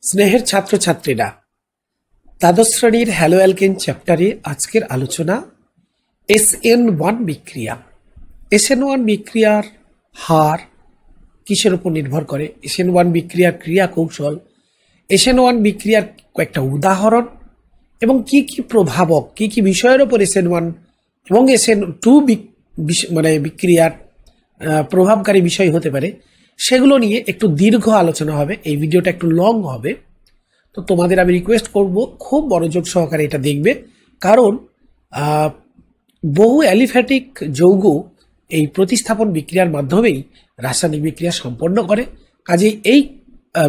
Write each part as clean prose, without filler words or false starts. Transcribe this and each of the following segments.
স্নেহের ছাত্রছাত্রীরা, দ্বাদশ শ্রেণীর হ্যালো অ্যালকেন চ্যাপ্টারে আজকের আলোচনা SN1 বিক্রিয়া। SN1 বিক্রিয়ার হার কিসের উপর নির্ভর করে, SN1 বিক্রিয়ার ক্রিয়া কৌশল, SN1 বিক্রিয়ার কয়েকটা উদাহরণ এবং কি কি প্রভাবক, কি কি বিষয়ের উপর SN1 এবং SN2 বিক্রিয়ার প্রভাবকারী বিষয় হতে পারে, সেগুলো নিয়ে একটু দীর্ঘ আলোচনা হবে। এই ভিডিওটা একটু লং হবে, তো তোমাদের আমি রিকোয়েস্ট করব খুব মনোযোগ সহকারে এটা দেখবে, কারণ বহু অ্যালিফ্যাটিক যৌগ এই প্রতিস্থাপন বিক্রিয়ার মাধ্যমেই রাসায়নিক বিক্রিয়া সম্পন্ন করে। কাজেই এই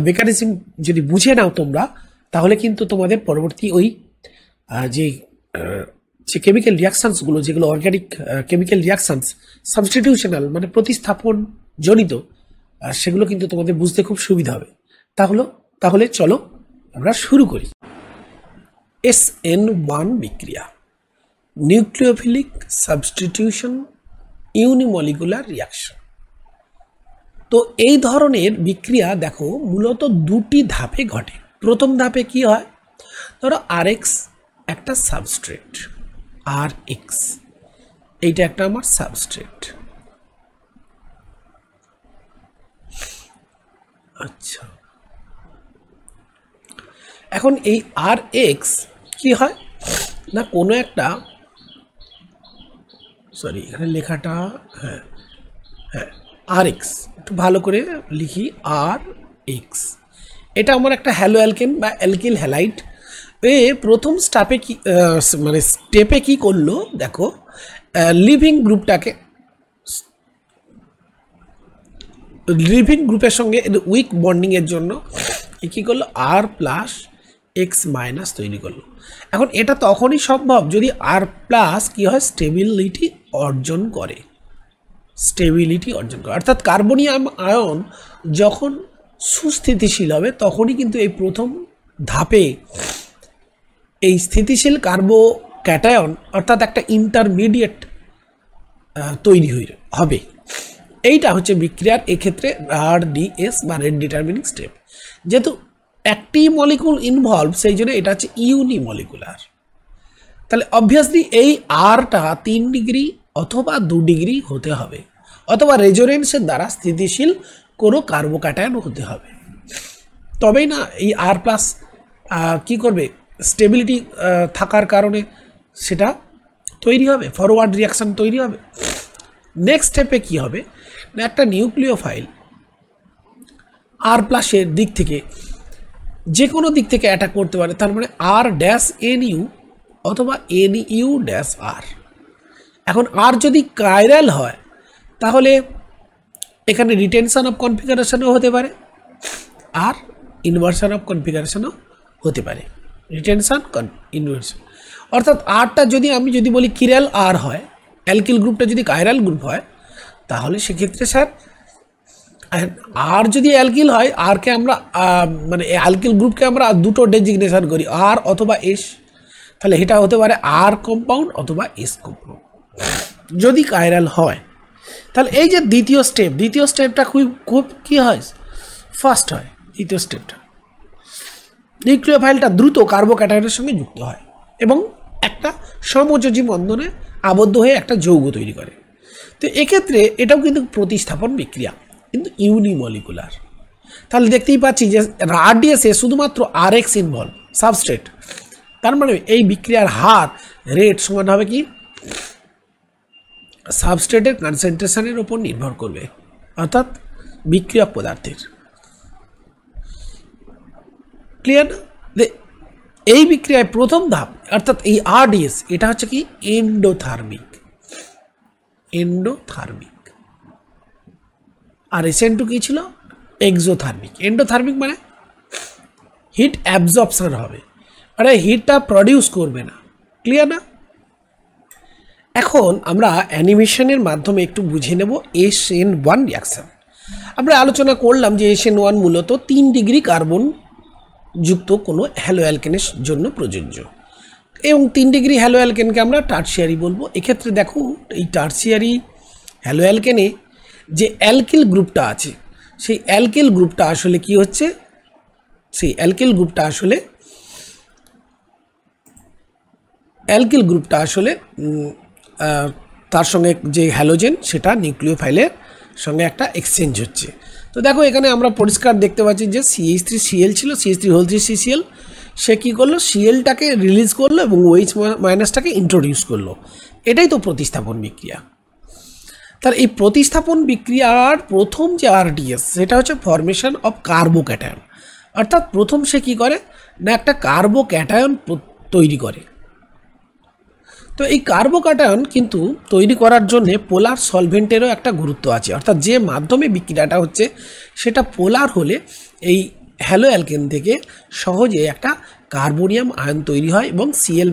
মেকানিজম যদি বুঝে নাও তোমরা, তাহলে কিন্তু তোমাদের পরবর্তী ওই যে কেমিক্যাল রিয়াকশানসগুলো, যেগুলো অর্গ্যানিক কেমিক্যাল রিয়াকশানস সাবস্টিটিউশনাল মানে প্রতিস্থাপন জনিত, সেগুলো কিন্তু তোমাদের বুঝতে খুব সুবিধা হবে। তাহলে চলো আমরা শুরু করি। SN1 বিক্রিয়া, নিউক্লিওফিলিক সাবস্টিটিউশন ইউনিমলিকুলার রিয়াকশন। তো এই ধরনের বিক্রিয়া দেখো মূলত দুটি ধাপে ঘটে। প্রথম ধাপে কি হয়, ধরো RX একটা সাবস্ট্রেট, RX এইটা একটা আমার সাবস্ট্রেট। আচ্ছা, এখন এই RX কি হয় না, কোনো একটা এখানে লেখাটা হ্যাঁ RX একটু ভালো করে লিখি, RX এটা আমার একটা হ্যালো অ্যালকেন বা অ্যালকিল হ্যালাইড। প্রথম স্টেপে কি করলো দেখো, লিভিং গ্রুপের সঙ্গে উইক বন্ডিং এর জন্য কি করলো, R+X- তৈরি করলো। এখন এটা তখনই সম্ভব যদি R+ কি হয়, স্টেবিলিটি অর্জন করে, অর্থাৎ কার্বনিয়াম আয়ন যখন সুস্থিতিশীল হবে তখনই কিন্তু এই প্রথম ধাপে এই স্থিতিশীল কার্বোক্যাটায়ন অর্থাৎ একটা ইন্টারমিডিয়েট তৈরি হবে। এইটা হচ্ছে বিক্রিয়ার এক্ষেত্রে RDS বা রেট ডিটারমিনিং স্টেপ। যেহেতু একটি মলিকুল ইনভলভ, সেই জন্য এটা হচ্ছে ইউনিমলিকুলার। তাহলে অবভিয়াসলি এই Rটা 3 ডিগ্রি অথবা 2 ডিগ্রি হতে হবে, অথবা রেজোনেন্সের দ্বারা স্থিতিশীল কোনো কার্বোক্যাটায়ন হতে হবে, তবেই না এই R+ কি করবে, স্টেবিলিটি থাকার কারণে সেটা তৈরি হবে, ফরওয়ার্ড রিয়াকশান তৈরি হবে। নেক্সট স্টেপে কি হবে না, একটা নিউক্লিওফাইল R+ এর দিক থেকে যে কোনো দিক থেকে অ্যাটাক করতে পারে, তার মানে R-NU অথবা NU-R। এখন R যদি কাইরাল হয় তাহলে এখানে রিটেনশন অফ কনফিগারেশনও হতে পারে, আর ইনভার্সন অফ কনফিগারেশনও হতে পারে, রিটেনশন ইনভার্সন। অর্থাৎ Rটা আমি যদি বলি কিরাল R হয়, অ্যালকিল গ্রুপটা যদি কাইরাল গ্রুপ হয়, তাহলে সেক্ষেত্রে স্যার আর যদি অ্যালকিল হয়, আরকে আমরা মানে অ্যালকিল গ্রুপকে আমরা দুটো ডেজিগনেশন করি, R অথবা S। তাহলে এটা হতে পারে R কম্পাউন্ড অথবা S কম্পাউন্ড যদি কাইরাল হয়। তাহলে এই যে দ্বিতীয় স্টেপটা খুব কি হয়, ফাস্ট হয়। দ্বিতীয় স্টেপটা নিউক্লিওফাইলটা দ্রুত কার্বোক্যাটায়নের সঙ্গে যুক্ত হয় এবং একটা সমযোজী বন্ধনে আবদ্ধ হয়ে একটা যৌগ তৈরি করে। তো এক্ষেত্রে এটাও কিন্তু প্রতিস্থাপন বিক্রিয়া, কিন্তু ইউনিমলিকুলার। তাহলে দেখতেই পাচ্ছি যে RDS-এ শুধুমাত্র RX ইনভলভ, সাবস্ট্রেট। তার মানে এই বিক্রিয়ার হার রেট সমান হবে কি, সাবস্ট্রেটের কনসেন্ট্রেশনের উপর নির্ভর করবে, অর্থাৎ বিক্রিয়ক পদার্থের। ক্লিয়ার? এই বিক্রিয়ায় প্রথম ধাপ অর্থাৎ এই RDS, এটা হচ্ছে কি এন্ডোথার্মিক। আর SN2 কি ছিল, এক্সোথার্মিক। এন্ডোথার্মিক মানে হিট অ্যাবজর্পশন হবে, মানে হিটটা প্রডিউস করবে না। ক্লিয়ার না? এখন আমরা অ্যানিমেশনের মাধ্যমে একটু বুঝে নেব SN1 রিয়াকশন। আমরা আলোচনা করলাম যে SN1 মূলত 3 ডিগ্রি কার্বন যুক্ত কোনো হ্যালো অ্যালকেনের জন্য প্রযোজ্য, এবং 3 ডিগ্রি হ্যালো অ্যালকেনকে আমরা টার্সিয়ারি বলবো। এক্ষেত্রে দেখো এই টার্সিয়ারি হ্যালো অ্যালকেনে যে অ্যালকিল গ্রুপটা আছে, সেই অ্যালকিল গ্রুপটা আসলে কি হচ্ছে, সেই অ্যালকিল গ্রুপটা আসলে তার সঙ্গে যে হ্যালোজেন সেটা নিউক্লিওফাইলের সঙ্গে একটা এক্সচেঞ্জ হচ্ছে। তো দেখো এখানে আমরা পরিষ্কার দেখতে পাচ্ছি যে CH3Cl ছিল, CH3CCl, সে কী করলো, Clটাকে রিলিজ করলো এবং OH মাইনাসটাকে ইন্ট্রোডিউস করলো। এটাই তো প্রতিস্থাপন বিক্রিয়া। তার এই প্রতিস্থাপন বিক্রিয়ার প্রথম যে RDS সেটা হচ্ছে ফরমেশন অফ কার্বোক্যাটায়ন। অর্থাৎ প্রথম সে কী করে না, একটা কার্বোক্যাটায়ন তৈরি করে। তো এই কার্বোক্যাটায়ন কিন্তু তৈরি করার জন্যে পোলার সলভেন্টেরও একটা গুরুত্ব আছে। অর্থাৎ যে মাধ্যমে বিক্রিয়াটা হচ্ছে সেটা পোলার হলে এই হ্যালো অ্যালকেন থেকে সহজে একটা কার্বোনিয়াম আয়ন তৈরি হয় এবং Cl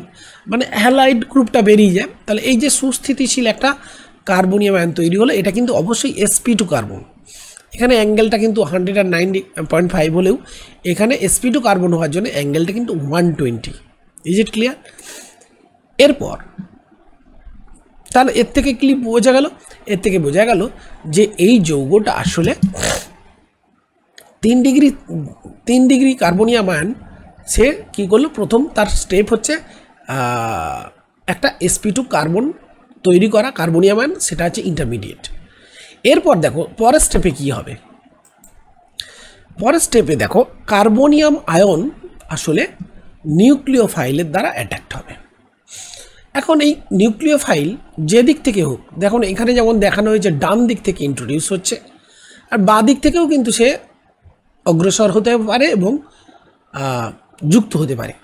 মানে হ্যালাইড গ্রুপটা বেরিয়ে যায়। তাহলে এই যে সুস্থিতিশীল একটা কার্বোনিয়াম আয়ন তৈরি হলো, এটা কিন্তু অবশ্যই sp2 কার্বন। এখানে অ্যাঙ্গেলটা কিন্তু 190.5 হলেও এখানে sp2 কার্বন হওয়ার জন্য অ্যাঙ্গেলটা কিন্তু 120। Is it clear? এরপর তাহলে এর থেকে কি বোঝা গেল? এর থেকে বোঝা গেল যে এই যৌগটা আসলে 3 ডিগ্রি কার্বনিয়াম আয়ন সে কী করলো, প্রথম তার স্টেপ হচ্ছে একটা sp2 কার্বন তৈরি করা কার্বনিয়াম আয়ন, সেটা হচ্ছে ইন্টারমিডিয়েট। এরপর দেখো পরের স্টেপে কী হবে। পরের স্টেপে দেখো কার্বনিয়াম আয়ন আসলে নিউক্লিওফাইলের দ্বারা অ্যাট্যাক্ট হবে। এখন এই নিউক্লিওফাইল যে দিক থেকে হোক, দেখুন এখানে যেমন দেখানো হয়েছে ডান দিক থেকে ইন্ট্রোডিউস হচ্ছে, আর বাঁ দিক থেকেও কিন্তু সে অগ্রসর হতে পারে এবং যুক্ত হতে পারে।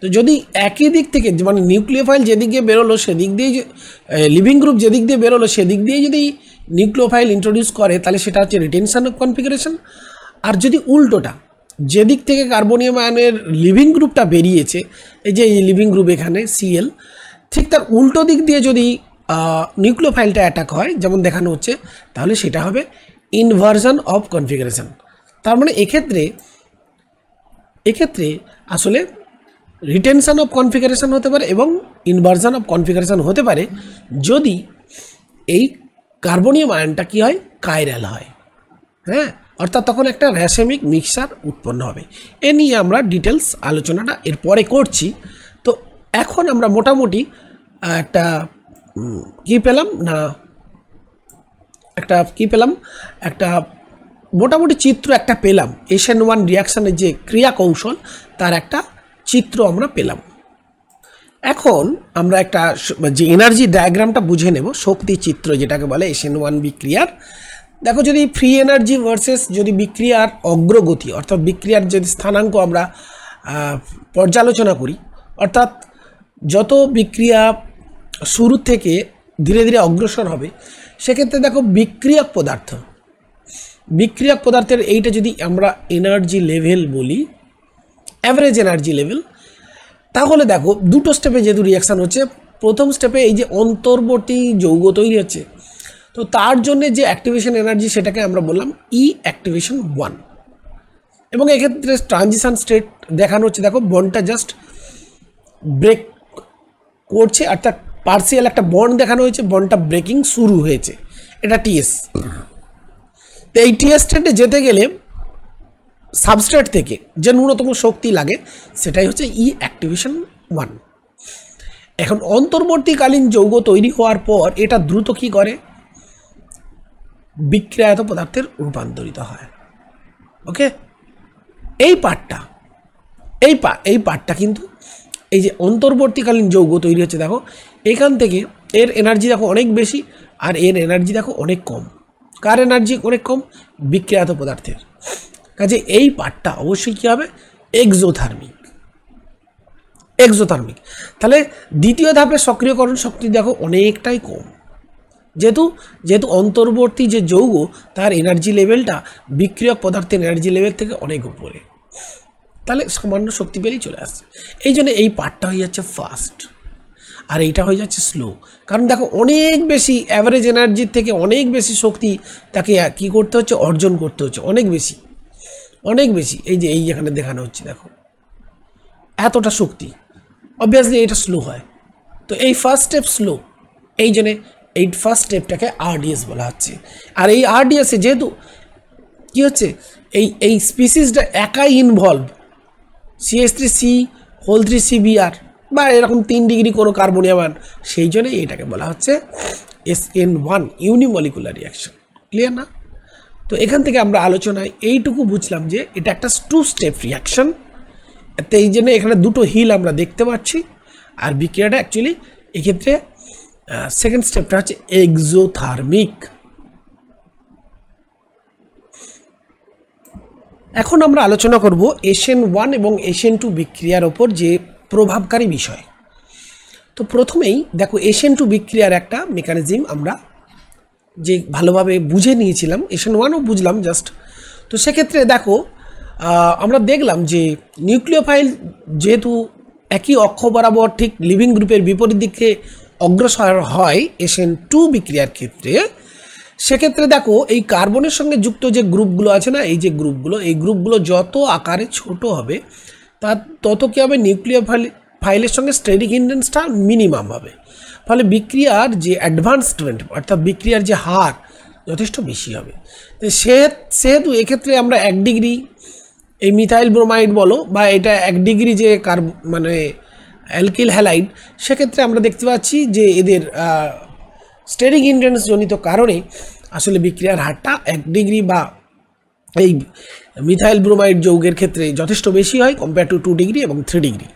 তো যদি একই দিক থেকে মানে নিউক্লিওফাইল যেদিক দিয়ে বেরোলো সেদিক দিয়ে, লিভিং গ্রুপ যেদিক দিয়ে বেরোলো সেদিক দিয়ে যদি নিউক্লিওফাইল ইন্ট্রোডিউস করে তাহলে সেটা হচ্ছে রিটেনশন অফ কনফিগারেশন। আর যদি উল্টোটা, যেদিক থেকে কার্বনিয়াম আয়নের লিভিং গ্রুপটা বেরিয়েছে, এই যে এই লিভিং গ্রুপ এখানে Cl, ঠিক তার উল্টো দিক দিয়ে যদি নিউক্লিওফাইলটা অ্যাটাক হয় যেমন দেখানো হচ্ছে, তাহলে সেটা হবে ইনভার্সন অফ কনফিগারেশন। তার মানে এক্ষেত্রে আসলে রিটেনশন অফ কনফিগারেশন হতে পারে এবং ইনভার্সন অফ কনফিগারেশন হতে পারে যদি এই কার্বনিয়াম আয়নটা কী হয়, কাইরাল হয়। হ্যাঁ, অর্থাৎ তখন একটা রাসায়নিক মিক্সচার উৎপন্ন হবে। এ নিয়ে আমরা ডিটেলস আলোচনাটা এরপরে করছি। তো এখন আমরা মোটামুটি একটা মোটামুটি চিত্র একটা পেলাম। SN1 রিয়াকশানের যে ক্রিয়া কৌশল তার একটা চিত্র আমরা পেলাম। এখন আমরা একটা যে এনার্জি ডায়াগ্রামটা বুঝে নেব, শক্তি চিত্র যেটাকে বলে SN1 বিক্রিয়ার। দেখো যদি ফ্রি এনার্জি ভার্সেস যদি বিক্রিয়ার অগ্রগতি, অর্থাৎ বিক্রিয়ার যদি স্থানাঙ্ক আমরা পর্যালোচনা করি, অর্থাৎ যত বিক্রিয়া শুরু থেকে ধীরে ধীরে অগ্রসর হবে, সেক্ষেত্রে দেখো বিক্রিয়ক পদার্থের এইটা যদি আমরা এনার্জি লেভেল বলি, অ্যাভারেজ এনার্জি লেভেল, তাহলে দেখো দুটো স্টেপে যেহেতু রিয়াকশান হচ্ছে, প্রথম স্টেপে এই যে অন্তর্বর্তী যৌগ তৈরি হচ্ছে, তো তার জন্য যে অ্যাক্টিভেশন এনার্জি সেটাকে আমরা বললাম অ্যাক্টিভেশন 1। এবং এক্ষেত্রে ট্রানজিশন স্টেট দেখানো হচ্ছে, দেখো বন্ডটা জাস্ট ব্রেক করছে, অর্থাৎ পার্সিয়াল একটা বন্ড দেখানো হয়েছে, বন্ডটা ব্রেকিং শুরু হয়েছে, এটা TS। তো এই TS স্টেটে যেতে গেলে সাবস্ট্রেট থেকে যে ন্যূনতম শক্তি লাগে সেটাই হচ্ছে অ্যাক্টিভেশন 1। এখন অন্তর্বর্তীকালীন যৌগ তৈরি হওয়ার পর এটা দ্রুত কী করে, বিক্রিয়ায়ত পদার্থের রূপান্তরিত হয়। ওকে, এই পার্টটা কিন্তু এই যে অন্তর্বর্তীকালীন যৌগ তৈরি হচ্ছে, দেখো এখান থেকে এর এনার্জি দেখো অনেক বেশি আর এর এনার্জি দেখো অনেক কম। কার এনার্জি অনেক কম? বিক্রিয়ায়ত পদার্থের। কাজে এই পার্টটা অবশ্যই কী হবে, এক্সোথার্মিক। তাহলে দ্বিতীয় ধাপের সক্রিয়করণ শক্তি দেখো অনেকটাই কম, যেহেতু অন্তর্বর্তী যে যৌগ তার এনার্জি লেভেলটা বিক্রিয়ক পদার্থের এনার্জি লেভেল থেকে অনেক উপরে, তাহলে সামান্য শক্তি পেলেই চলে আসছে। এই জন্য এই পার্টটা হয়ে যাচ্ছে ফাস্ট আর এইটা হয়ে যাচ্ছে স্লো। কারণ দেখো অনেক বেশি অ্যাভারেজ এনার্জির থেকে অনেক বেশি শক্তি তাকে কী করতে হচ্ছে, অর্জন করতে হচ্ছে, অনেক বেশি। এই যে এখানে দেখানো হচ্ছে, দেখো এতটা শক্তি, অবভিয়াসলি এটা স্লো হয়। তো এই ফার্স্ট স্টেপ স্লো, এই জন্যে এই ফার্স্ট স্টেপটাকে RDS বলা হচ্ছে। আর এই RDSে যেহেতু কী হচ্ছে, এই স্পিসিসটা একাই ইনভলভ, CH3C হোল 3 CBr বা এরকম 3 ডিগ্রি কোনো কার্বনিয়াম আয়ন, সেই জন্য এটাকে বলা হচ্ছে SN1 ইউনিমলিকুলার রিয়াকশন। ক্লিয়ার না? তো এখান থেকে আমরা আলোচনায় এইটুকু বুঝলাম যে এটা একটা 2 স্টেপ রিয়াকশন। তো এই জন্য এখানে দুটো হিল আমরা দেখতে পাচ্ছি। আর বিক্রিয়াটা অ্যাকচুয়ালি এক্ষেত্রে সেকেন্ড স্টেপটা হচ্ছে এক্সোথার্মিক। এখন আমরা আলোচনা করব SN1 এবং SN2 বিক্রিয়ার ওপর যে প্রভাবকারী বিষয়। তো প্রথমেই দেখো SN2 বিক্রিয়ার একটা মেকানিজম আমরা যে ভালোভাবে বুঝে নিয়েছিলাম, SN1ও বুঝলাম জাস্ট। তো সেক্ষেত্রে দেখো আমরা দেখলাম যে নিউক্লিওফাইল যেহেতু একই অক্ষ বরাবর ঠিক লিভিং গ্রুপের বিপরীত দিকে অগ্রসর হয় SN2 বিক্রিয়ার ক্ষেত্রে, সেক্ষেত্রে দেখো এই কার্বনের সঙ্গে যুক্ত যে গ্রুপগুলো আছে না, এই যে গ্রুপগুলো, এই গ্রুপগুলো যত আকারে ছোট হবে তত কী হবে, নিউক্লিওফাইলের সঙ্গে স্টেরিক হিন্ডেন্সটা মিনিমাম হবে। ফলে বিক্রিয়ার যে অ্যাডভান্সমেন্ট অর্থাৎ বিক্রিয়ার যে হার যথেষ্ট বেশি হবে। তো সেহেতু এক্ষেত্রে আমরা 1 ডিগ্রি এই মিথাইল ব্রোমাইড বলো বা এটা 1 ডিগ্রি যে মানে অ্যালকিল হ্যালাইড, সেক্ষেত্রে আমরা দেখতে পাচ্ছি যে এদের স্টেরিক হিন্ডেন্স জনিত কারণে আসলে বিক্রিয়ার হারটা 1 ডিগ্রি বা এই মিথাইল ব্রোমাইড যৌগের ক্ষেত্রে যথেষ্ট বেশি হয় কম্পেয়ার টু 2 ডিগ্রি এবং 3 ডিগ্রি।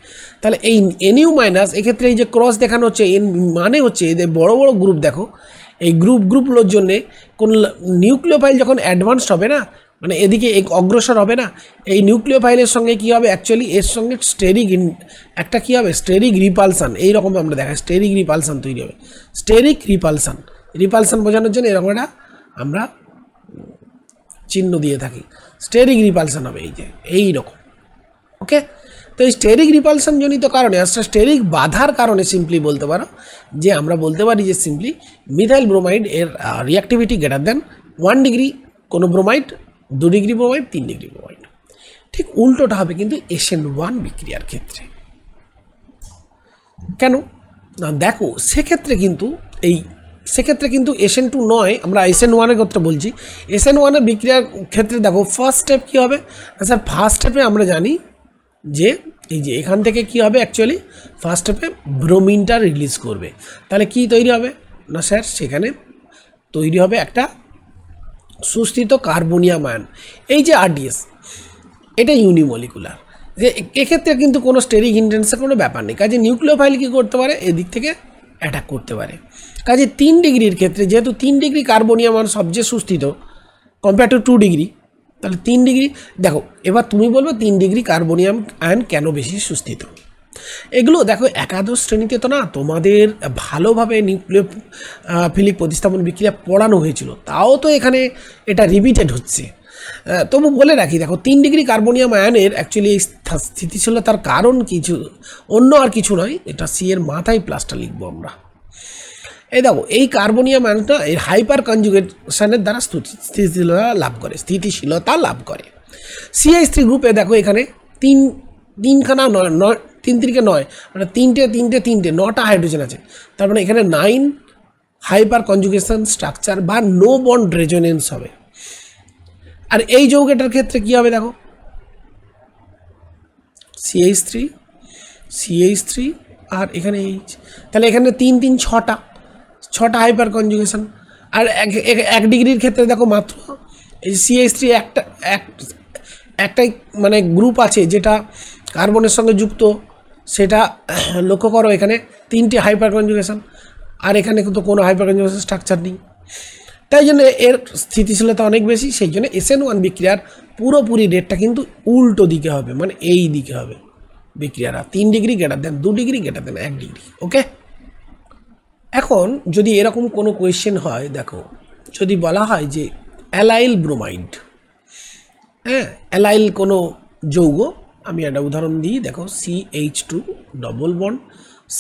তাহলে এই NU মাইনাস এক্ষেত্রে এই যে ক্রস দেখানো হচ্ছে এন মানে হচ্ছে এদের বড় বড় গ্রুপ, দেখো এই গ্রুপগুলোর জন্যে কোন নিউক্লিওফাইল যখন অ্যাডভান্সড হবে না, মানে এদিকে অগ্রসর হবে না, এই নিউক্লিওফাইলের সঙ্গে কী হবে, অ্যাকচুয়ালি এর সঙ্গে একটা কী হবে, স্টেরিক রিপালসান, এইরকম আমরা দেখাই স্টেরিক রিপালসান তৈরি হবে। স্টেরিক রিপালসান বোঝানোর জন্য এরকম একটা আমরা চিহ্ন দিয়ে থাকি, স্টেরিক রিপালসান হবে এই যে এইরকম। ওকে, তো এই স্টেরিক রিপালসান জনিত কারণে আসলে স্টেরিক বাধার কারণে সিম্পলি বলতে পারো যে আমরা বলতে পারি যে সিম্পলি মিথাইল ব্রোমাইড এর রিঅ্যাক্টিভিটি গ্রেটার দেন 1 ডিগ্রি কোনো bromide, 2 degree bromide, 3 degree bromide. ঠিক উল্টোটা হবে কিন্তু SN1 বিক্রিয়ার ক্ষেত্রে। কেন না, দেখো সেক্ষেত্রে কিন্তু SN2 নয়, আমরা SN1 কথা বলছি। SN1 এর বিক্রিয়ার ক্ষেত্রে দেখো ফার্স্ট স্টেপ কী হবে, স্যার ফার্স্ট স্টেপে আমরা জানি যে এই যে এখান থেকে কি হবে, অ্যাকচুয়ালি ফার্স্ট স্টেপে ব্রোমিনটা রিলিজ করবে। তাহলে কি তৈরি হবে না স্যার, সেখানে তৈরি হবে একটা সুস্থিত কার্বনিয়াম আয়ন। এই যে RDS এটা ইউনিমলিকুলার, যে এক্ষেত্রে কিন্তু কোনো স্টেরিক হিন্ডেন্সের কোনো ব্যাপার নেই। কাজে নিউক্লিওফাইল কী করতে পারে, এদিক থেকে অ্যাটাক করতে পারে। কাজে 3 ডিগ্রির ক্ষেত্রে যেহেতু 3 ডিগ্রি কার্বনিয়াম আয়ন সবচেয়ে সুস্থিত কম্পেয়ার টু 2 ডিগ্রি, তাহলে 3 ডিগ্রি দেখো, এবার তুমি বলবে 3 ডিগ্রি কার্বনিয়াম আয়ন কেন বেশি সুস্থিত। এগুলো দেখো একাদশ শ্রেণীতে তো না তোমাদের ভালোভাবে নিউক্লিওফিলিক প্রতিস্থাপন বিক্রিয়া পড়ানো হয়েছিল, তাও তো এখানে এটা রিপিটেড হচ্ছে। তবু বলে রাখি, দেখো 3 ডিগ্রি কার্বনিয়াম আয়নের অ্যাকচুয়ালি স্থিতিশীলতার কারণ কিছু অন্য আর কিছু নয়, এটা সি এর মাথায় প্লাসটা লিখবো আমরা। এই দেখো এই কার্বনিয়াম আয়নটা এর হাইপার কনজুগেশনের দ্বারা স্থিতিশীলতা লাভ করে। CH3 গ্রুপে দেখো এখানে তিনখানা 3 3 9 মানে 9টা হাইড্রোজেন আছে, তার মানে এখানে 9 হাইপার কনজুগেশন স্ট্রাকচার বা নো বন্ড রেজোনেন্স হবে। আর এই যৌগটার ক্ষেত্রে কি হবে দেখো, CH3 আর এখানে H, তাহলে এখানে 3 3 6টা হাইপার কনজুগেশন। আর 1 ডিগ্রির ক্ষেত্রে দেখো মাত্র এই CH3 একটাই মানে গ্রুপ আছে যেটা কার্বনের সঙ্গে যুক্ত, সেটা লক্ষ্য করো এখানে 3টে হাইপার কনজুগেশন, আর এখানে কিন্তু কোনো হাইপার কনজুগেশন স্ট্রাকচার নেই। তাই জন্য এর স্থিতিশীলতা অনেক বেশি, সেই জন্য SN1 বিক্রিয়ার পুরোপুরি রেটটা কিন্তু উল্টো দিকে হবে, মানে এই দিকে হবে বিক্রিয়ারা 3 degree greater than 2 degree greater than 1 degree. Okay, এখন যদি এরকম কোনো কোয়েশ্চেন হয়, দেখো যদি বলা হয় যে অ্যালাইল ব্রোমাইড, হ্যাঁ অ্যালাইল কোনো যৌগ, আমি একটা উদাহরণ দিই, দেখো CH2 ডবল বন্ড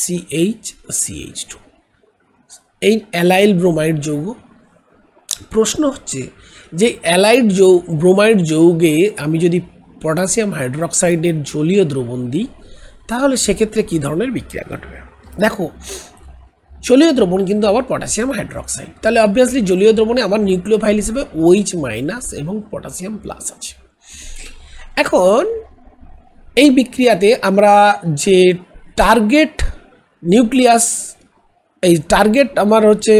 CH2, এই অ্যালাইল ব্রোমাইড যৌগ। প্রশ্ন হচ্ছে যে ব্রোমাইড যৌগে আমি যদি পটাশিয়াম হাইড্রোক্সাইডের জলীয় দ্রবণ দিই, তাহলে সেক্ষেত্রে কী ধরনের বিক্রিয়া ঘটবে। দেখো জলীয় দ্রবণ কিন্তু আবার পটাশিয়াম হাইড্রোক্সাইড, তাহলে অবভিয়াসলি জলীয় দ্রবণে আমার নিউক্লিওফাইল হিসেবে OH- এবং পটাশিয়াম প্লাস আছে। এখন এই বিক্রিয়াতে আমরা যে টার্গেট নিউক্লিয়াস, এই টার্গেট আমার হচ্ছে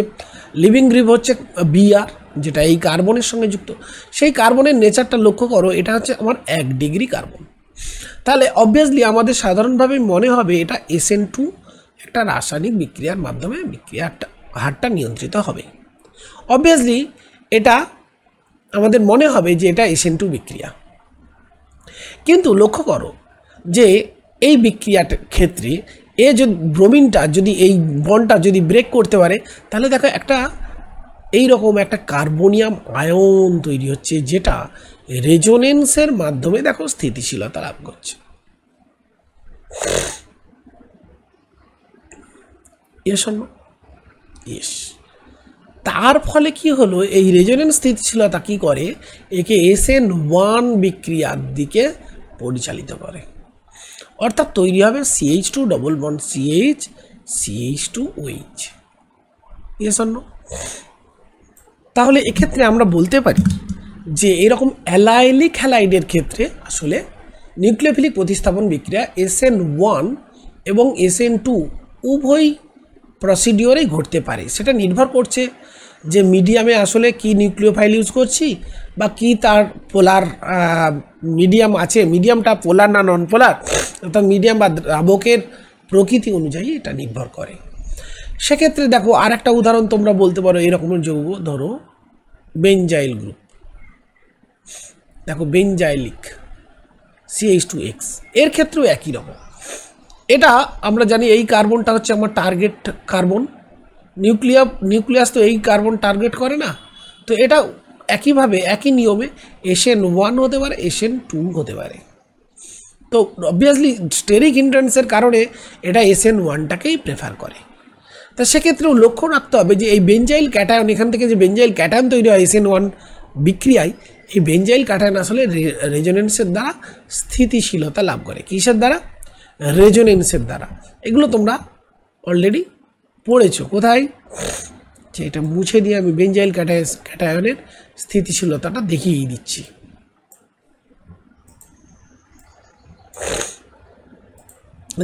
লিভিং গ্রুপ হচ্ছে বিআর, যেটা এই কার্বনের সঙ্গে যুক্ত, সেই কার্বনের নেচারটা লক্ষ্য করো, এটা হচ্ছে আমার 1 ডিগ্রি কার্বন। তাহলে অবভিয়াসলি আমাদের সাধারণভাবে মনে হবে এটা SN2 একটা রাসায়নিক বিক্রিয়ার মাধ্যমে বিক্রিয়ার হারটা নিয়ন্ত্রিত হবে। অবভিয়াসলি এটা আমাদের মনে হবে যে এটা SN2 বিক্রিয়া, কিন্তু লক্ষ্য করো যে এই বিক্রিয়াটার ক্ষেত্রে যদি ব্রোমিনটা যদি এই বন্ডটা যদি ব্রেক করতে পারে, তাহলে দেখো একটা এই রকম একটা কার্বনিয়াম আয়ন তৈরি হচ্ছে, যেটা রেজোনেন্সের মাধ্যমে দেখো স্থিতিশীলতা লাভ করছে। তার ফলে কি হলো, এই রেজোনেন্স স্থিতিশীলতা কি করে, একে SN1 বিক্রিয়ার দিকে পরিচালিত করে, অর্থাৎ তৈরি হবে CH2 double bond CH CH2OH। তাহলে এক্ষেত্রে আমরা বলতে পারি যে এরকম অ্যালাইলিক হ্যালাইডের ক্ষেত্রে আসলে নিউক্লিওফিলিক প্রতিস্থাপন বিক্রিয়া SN1 এবং SN2 উভয় প্রসিডিওরেই ঘটতে পারে। সেটা নির্ভর করছে যে মিডিয়ামে আসলে কি নিউক্লিওফাইল ইউজ করছি, বা কি তার পোলার মিডিয়াম আছে, মিডিয়ামটা পোলার না নন পোলার, অর্থাৎ মিডিয়াম বা দ্রাবকের প্রকৃতি অনুযায়ী এটা নির্ভর করে। সেক্ষেত্রে দেখো আর একটা উদাহরণ তোমরা বলতে পারো এরকমের যৌগ, ধরো বেঞ্জাইল গ্রুপ, দেখো বেঞ্জাইলিক CH2X, এর ক্ষেত্রেও একই রকম। এটা আমরা জানি এই কার্বনটা হচ্ছে আমার টার্গেট কার্বন, নিউক্লিয়াস তো এই কার্বন টার্গেট করে না, তো এটা একইভাবে একই নিয়মে SN1 হতে পারে, SN2 হতে পারে। তো অবভিয়াসলি স্টেরিক হিন্ড্রেন্সের কারণে এটা SN1টাকেই প্রেফার করে। তা সেক্ষেত্রেও লক্ষ্য রাখতে হবে যে এই বেঞ্জাইল ক্যাটায়ন, এখান থেকে যে বেঞ্জাইল ক্যাটায়ন তৈরি হয় SN1 বিক্রিয়ায়, এই বেঞ্জাইল ক্যাটায়ন আসলে রেজোনেন্সের দ্বারা স্থিতিশীলতা লাভ করে। কিসের দ্বারা? রেজোনেন্সের দ্বারা। এগুলো তোমরা অলরেডি পড়েছো কোথায়, এটা মুছে দিয়ে আমি বেঞ্জাইল ক্যাটায়নের স্থিতিশীলতাটা দেখিয়ে দিচ্ছি।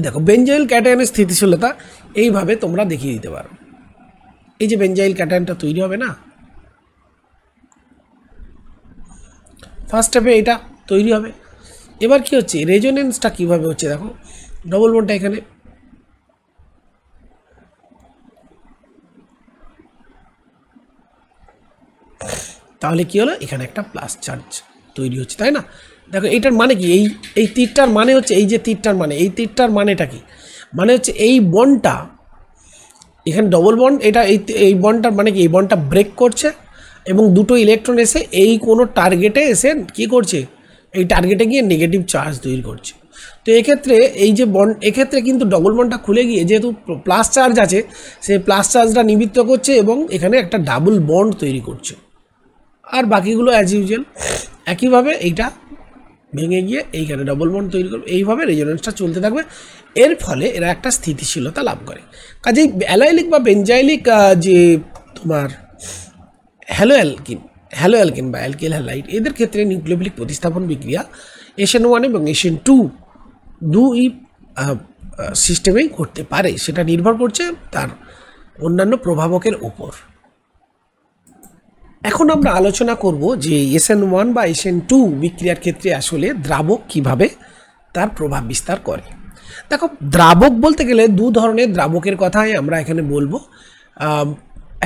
দেখো বেঞ্জাইল ক্যাটায়নের স্থিতিশীলতা এইভাবে তোমরা দেখিয়ে দিতে পারো। এই যে বেঞ্জাইল ক্যাটায়নটা তৈরি হবে না, ফার্স্ট স্টেপে এটা তৈরি হবে। এবার কি হচ্ছে, রেজোনেন্সটা কিভাবে হচ্ছে দেখো, ডবল বন্ডটা এখানে, তাহলে কি হলো, এখানে একটা প্লাস চার্জ তৈরি হচ্ছে, তাই না? দেখো এইটার মানে কি, এই তীরটার মানে হচ্ছে, এই যে তীরটার মানে, এই তীরটার মানেটা কি, মানে হচ্ছে এই বন্ডটা এখানে ডবল বন্ড, এটা এই বন্ডটার মানে কি, এই বন্ডটা ব্রেক করছে এবং দুটো ইলেকট্রন এসে এই কোনো টার্গেটে এসে কি করছে, এই টার্গেটে গিয়ে নেগেটিভ চার্জ তৈরি করছে। তো এক্ষেত্রে এই যে বন্ড, এক্ষেত্রে কিন্তু ডবল বন্ডটা খুলে গিয়ে যেহেতু প্লাস চার্জ আছে, সেই প্লাস চার্জটা নিবৃত্ত করছে এবং এখানে একটা ডাবল বন্ড তৈরি করছে, আর বাকিগুলো অ্যাজ ইউজুয়াল একইভাবে এইটা ভেঙে গিয়ে এইখানে ডবল বন্ড তৈরি করবে। এইভাবে রেজোনেন্সটা চলতে থাকবে, এর ফলে এরা একটা স্থিতিশীলতা লাভ করে। কাজেই অ্যালাইলিক বা বেঞ্জাইলিক যে তোমার হ্যালো অ্যালকিন বা অ্যালকিল হ্যালাইড, এদের ক্ষেত্রে নিউক্লিওফিলিক প্রতিস্থাপন বিক্রিয়া SN1 এবং SN2 দুই সিস্টেমেই ঘটতে পারে, সেটা নির্ভর করছে তার অন্যান্য প্রভাবকের উপর। এখন আমরা আলোচনা করব যে SN1 বা SN2 বিক্রিয়ার ক্ষেত্রে আসলে দ্রাবক কিভাবে তার প্রভাব বিস্তার করে। দেখো দ্রাবক বলতে গেলে দু ধরনের দ্রাবকের কথাই আমরা এখানে বলবো,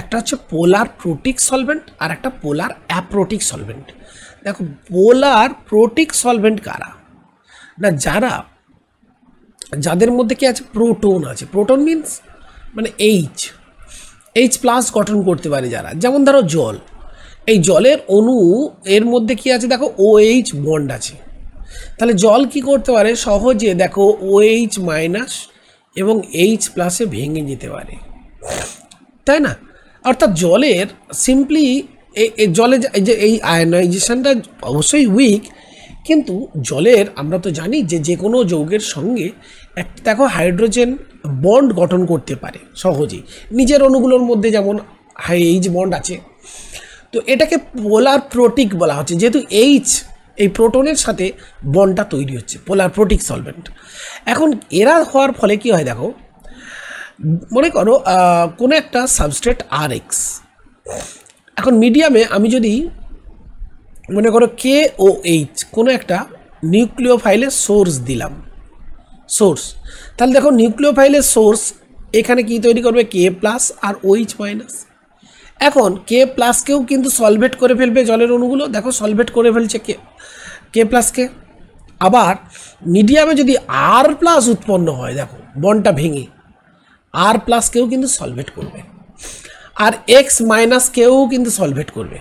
একটা হচ্ছে পোলার প্রোটিক সলভেন্ট আর একটা পোলার অ্যাপ্রোটিক সলভেন্ট। দেখো পোলার প্রোটিক সলভেন্ট কারা না, যাদের মধ্যে কি আছে, প্রোটন আছে। প্রোটন মিন্স মানে H প্লাস গঠন করতে পারে যারা, যেমন ধরো জল, এই জলের অণু এর মধ্যে কি আছে দেখো OH বন্ড আছে, তাহলে জল কি করতে পারে সহজে দেখো OH মাইনাস এবং H প্লাসে ভেঙে যেতে পারে, তাই না? অর্থাৎ জলের সিম্পলি জলে যে এই আয়নাইজেশনটা অবশ্যই উইক, কিন্তু জলের আমরা তো জানি যে কোনো যৌগের সঙ্গে দেখো হাইড্রোজেন বন্ড গঠন করতে পারে সহজেই নিজের অণুগুলোর মধ্যে, যেমন H বন্ড আছে। তো এটাকে পোলার প্রোটিক বলা হচ্ছে, যেহেতু H এই প্রোটনের সাথে বন্ডটা তৈরি হচ্ছে, পোলার প্রোটিক সলভেন্ট। এখন এরা হওয়ার ফলে কি হয় দেখো, মনে করো কোনো একটা সাবস্ট্রেট RX, এখন মিডিয়ামে আমি যদি মনে করো KOH কোনো একটা নিউক্লিওফাইলের সোর্স দিলাম, সোর্স, তাহলে দেখো নিউক্লিওফাইলের সোর্স এখানে কি তৈরি করবে, K+ আর OH-। এখন K+কেও কিন্তু সলভেট করে ফেলবে জলের অণুগুলো, দেখো সলভেট করে ফেলছে K+কে। আবার মিডিয়ামে যদি R+ উৎপন্ন হয়, দেখো বন্ডটা ভেঙে R+কেও কিন্তু সলভেট করবে, আর X-কেও কিন্তু সলভেট করবে।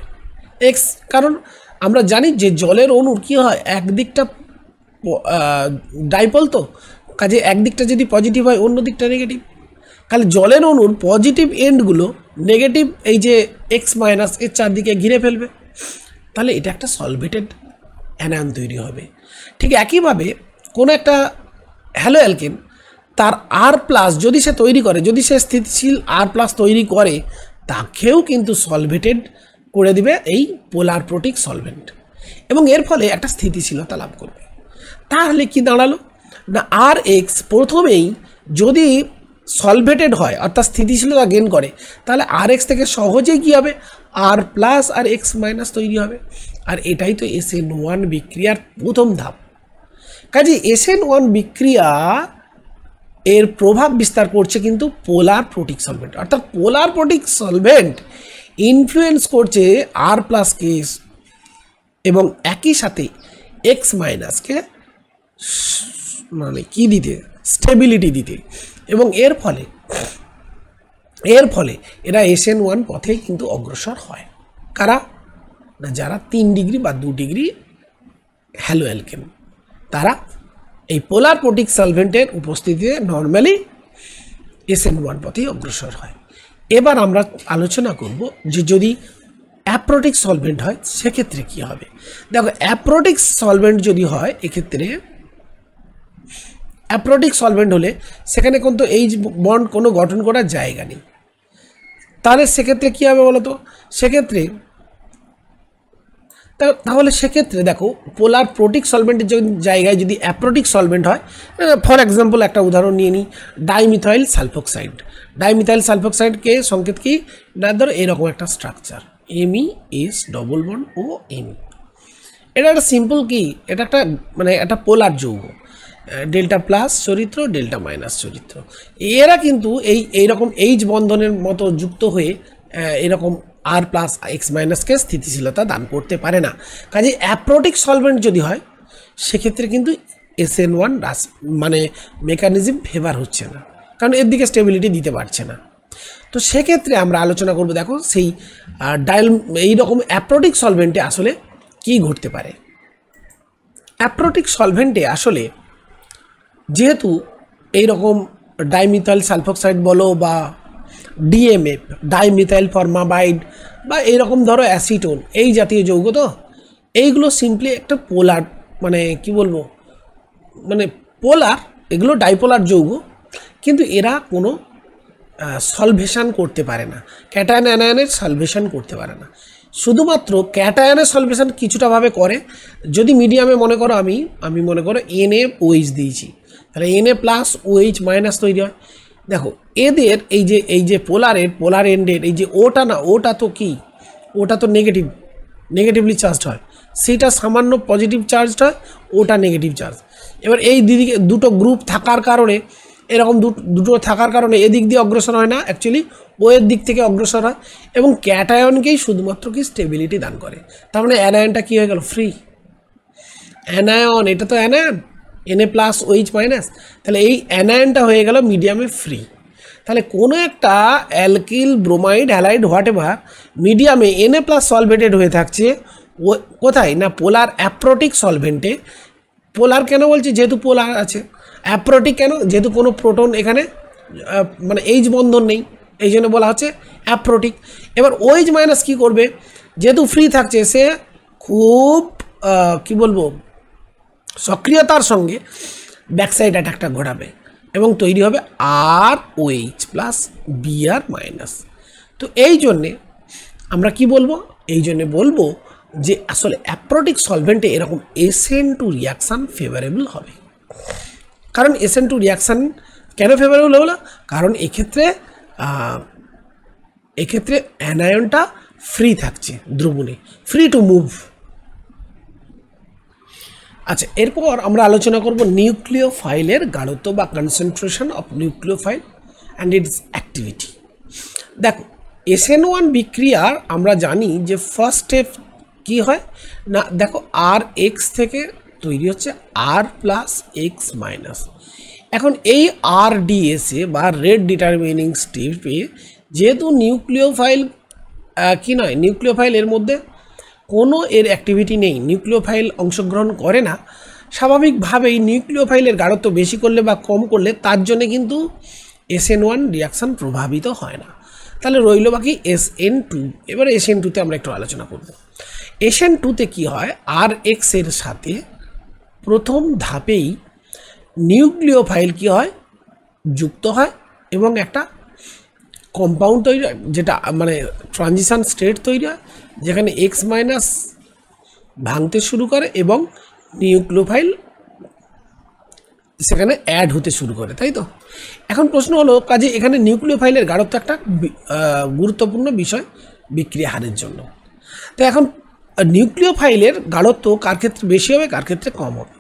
কারণ আমরা জানি যে জলের অণুর কি হয়, একদিকটা ডাইপোল, তো কাজে একদিকটা যদি পজিটিভ হয় অন্য দিকটা নেগেটিভ, তাহলে জলের অণুর পজিটিভ এন্ডগুলো নেগেটিভ এই যে X- এর চারদিকে ঘিরে ফেলবে, তাহলে এটা একটা সলভেটেড অ্যানায়ন তৈরি হবে। ঠিক একইভাবে কোনো একটা হ্যালো অ্যালকেন তার R+ যদি সে তৈরি করে, যদি সে স্থিতিশীল R+ তৈরি করে, তাকেও কিন্তু সলভেটেড করে দিবে এই পোলার প্রোটিক সলভেন্ট, এবং এর ফলে একটা স্থিতিশীলতা লাভ করবে। তাহলে কি দাঁড়ালো না, RX প্রথমেই যদি সলভেটেড হয় অর্থাৎ স্থিতিশীলতা গেইন করে, তাহলে RX থেকে সহজেই কী হবে, R+ আর X- তৈরি হবে। আর এটাই তো SN1 বিক্রিয়ার প্রথম ধাপ। কাজে SN1 বিক্রিয়া এর প্রভাব বিস্তার করছে কিন্তু পোলার প্রোটিক সলভেন্ট, অর্থাৎ পোলার প্রোটিক সলভেন্ট ইনফ্লুয়েন্স করছে R+কে এবং একই সাথে X- মানে কি দিতে, স্টেবিলিটি দিতে, এবং এর ফলে এরা SN1 পথে কিন্তু অগ্রসর হয়। কারা না, যারা 3 ডিগ্রি বা 2 ডিগ্রি হ্যালো অ্যালকেন, তারা এই পোলার প্রোটিক সলভেন্টের উপস্থিতিতে নর্মালি SN1 পথেই অগ্রসর হয়। এবার আমরা আলোচনা করব যে যদি অ্যাপ্রোটিক সলভেন্ট হয় সেক্ষেত্রে কী হবে। দেখো অ্যাপ্রোটিক সলভেন্ট যদি হয়, এক্ষেত্রে অ্যাপ্রোটিক সলভেন্ট হলে সেখানে কিন্তু এই বন্ড কোনো গঠন করার জায়গা নেই, তাহলে সেক্ষেত্রে কী হবে বলো তো, সেক্ষেত্রে দেখো পোলার প্রোটিক সলভেন্টের জায়গায় যদি অ্যাপ্রোটিক সলভেন্ট হয়, ফর এক্সাম্পল একটা উদাহরণ নিয়ে নিই, ডাইমিথাইল সালফোক্সাইড। ডাইমিথাইল সালফোক্সাইডকে সংকেত কি না, ধরো এরকম একটা স্ট্রাকচার MES=OM। এটা একটা সিম্পল কি, এটা একটা মানে একটা পোলার যৌগ, Δ+ চরিত্র, Δ- চরিত্র। এরা কিন্তু এইরকম H বন্ধনের মতো যুক্ত হয়ে এরকম R+ X- স্থিতিশীলতা দান করতে পারে না। কাজে অ্যাপ্রোটিক সলভেন্ট যদি হয় সেক্ষেত্রে কিন্তু SN1 মানে মেকানিজম ফেভার হচ্ছে না, কারণ এর দিকে স্টেবিলিটি দিতে পারছে না। তো সেক্ষেত্রে আমরা আলোচনা করব, দেখো সেই এইরকম অ্যাপ্রোটিক সলভেন্টে আসলে কি ঘটতে পারে। অ্যাপ্রোটিক সলভেন্টে আসলে যেহেতু এইরকম ডাইমিথাইল সালফোক্সাইড বলো বা DMF, ডাইমিথাইল ফর্মামাইড, বা এইরকম ধরো অ্যাসিটোন, এই জাতীয় যৌগ, তো এইগুলো সিম্পলি একটা পোলার, মানে কি বলবো, মানে পোলার, এগুলো ডাইপোলার যৌগ, কিন্তু এরা কোনো সলভেশন করতে পারে না, ক্যাটায়ন অ্যানায়নের সলভেশন করতে পারে না। শুধুমাত্র ক্যাটায়নের সলভেশন কিছুটাভাবে করে, যদি মিডিয়ামে মনে করো আমি মনে করো NaOH দিয়েছি, তাহলে Na+OH- তৈরি হয়। দেখো এদের এই যে পোলার এন্ডের এই যে ওটা না, ওটা তো কি, ওটা তো নেগেটিভলি চার্জড হয়, সেটা সামান্য পজিটিভ চার্জড হয়, ওটা নেগেটিভ চার্জ। এবার এই দিকে দুটো গ্রুপ থাকার কারণে, এরকম দুটো থাকার কারণে এদিক দিয়ে অগ্রসর হয় না, অ্যাকচুয়ালি ও এর দিক থেকে অগ্রসর হয়, এবং ক্যাটায়নকেই শুধুমাত্র কি স্টেবিলিটি দান করে। তার মানে অ্যানায়নটা কী হয়ে গেল, ফ্রি অ্যানায়ন, এটা তো অ্যানায়ন Na+OH-, তাহলে এই অ্যানায়নটা হয়ে গেল মিডিয়ামে ফ্রি। তাহলে কোনো একটা alkyl, bromide, halide, what ever মিডিয়ামে Na+ সলভেটেড হয়ে থাকছে, কোথায় না পোলার অ্যাপ্রোটিক সলভেন্টে। পোলার কেন বলছি, যেহেতু পোলার আছে। অ্যাপ্রোটিক কেন, যেহেতু কোনো প্রোটন এখানে মানে H বন্ধন নেই, এই জন্য বলা হচ্ছে অ্যাপ্রোটিক। এবার OH- কী করবে, যেহেতু ফ্রি থাকছে, সে খুব কি বলবো, সক্রিয়তার সঙ্গে ব্যাকসাইড অ্যাটাকটা ঘটাবে এবং তৈরি হবে ROH+ Br-। তো এই জন্যে আমরা কি বলবো, এই জন্যে বলবো যে আসলে অ্যাপ্রোটিক সলভেন্টে এরকম SN2 রিয়াকশান ফেভারেবল হবে। কারণ SN2 রিয়াকশান কেন ফেভারেবল হলো? কারণ এক্ষেত্রে অ্যানায়নটা ফ্রি থাকছে, দ্রবণে ফ্রি টু মুভ। আচ্ছা, এরপর আমরা আলোচনা করব নিউক্লিওফাইলের গাঢ়ত্ব বা concentration of nucleophile and it's activity. দেখো, SN1 বিক্রিয়ার আমরা জানি যে ফার্স্ট স্টেপ কি হয় না, দেখো RX থেকে তৈরি হচ্ছে R+X-। এখন এই RDS বা রেট ডিটারমিনিং স্টেপে যেহেতু নিউক্লিওফাইল কি নয়, নিউক্লিওফাইল এর মধ্যে কোনো এর অ্যাক্টিভিটি নেই, নিউক্লিওফাইল অংশগ্রহণ করে না, স্বাভাবিকভাবেই নিউক্লিওফাইলের গাঢ়ত্ব বেশি করলে বা কম করলে তার জন্য কিন্তু SN1 রিয়াকশান প্রভাবিত হয় না। তাহলে রইল বাকি SN2। এবার SN2তে আমরা একটু আলোচনা করব। SN2তে কি হয়, RX এর সাথে প্রথম ধাপেই নিউক্লিওফাইল কি হয়, যুক্ত হয় এবং একটা কম্পাউন্ড তৈরি হয়, যেটা মানে ট্রানজিশন স্টেট তৈরি হয়, যেখানে X- ভাঙতে শুরু করে এবং নিউক্লিওফাইল সেখানে অ্যাড হতে শুরু করে, তাই তো? এখন প্রশ্ন হলো, কাজে এখানে নিউক্লিওফাইলের গাঢ়ত্ব একটা গুরুত্বপূর্ণ বিষয় বিক্রিয়া হারের জন্য। তো এখন নিউক্লিওফাইলের গাঢ়ত্ব কার ক্ষেত্রে বেশি হবে, কার ক্ষেত্রে কম হবে?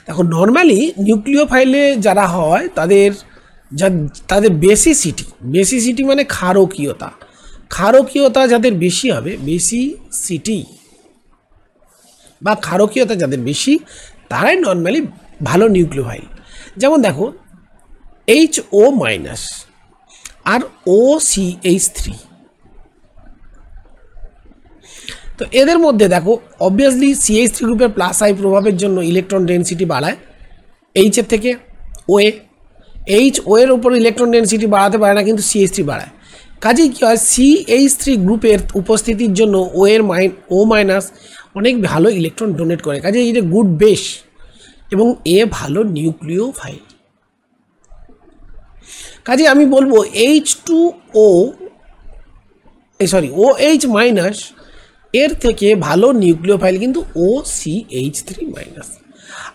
দেখো, নর্মালি নিউক্লিওফাইলে যারা হয় তাদের বেসিসিটি মানে ক্ষারকীয়তা যাদের বেশি হবে, বেসিসিটি বা ক্ষারকীয়তা যাদের বেশি, তারাই নর্মালি ভালো নিউক্লিওফাইল। যেমন দেখো HO- আর OCH3, তো এদের মধ্যে দেখো অবভিয়াসলি CH3 গ্রুপের +I প্রভাবের জন্য ইলেকট্রন ডেনসিটি বাড়ায় H এর থেকে OA। HO এর উপর ইলেকট্রন ডেনসিটি বাড়াতে পারে না, কিন্তু CH3 বাড়ায়। কাজেই কী হয়, CH3 গ্রুপের উপস্থিতির জন্য O- অনেক ভালো ইলেকট্রন ডোনেট করে, কাজে এই যে গুড বেস এবং এ ভালো নিউক্লিওফাইল। কাজে আমি বলবো OH- এর থেকে ভালো নিউক্লিওফাইল কিন্তু OCH3-।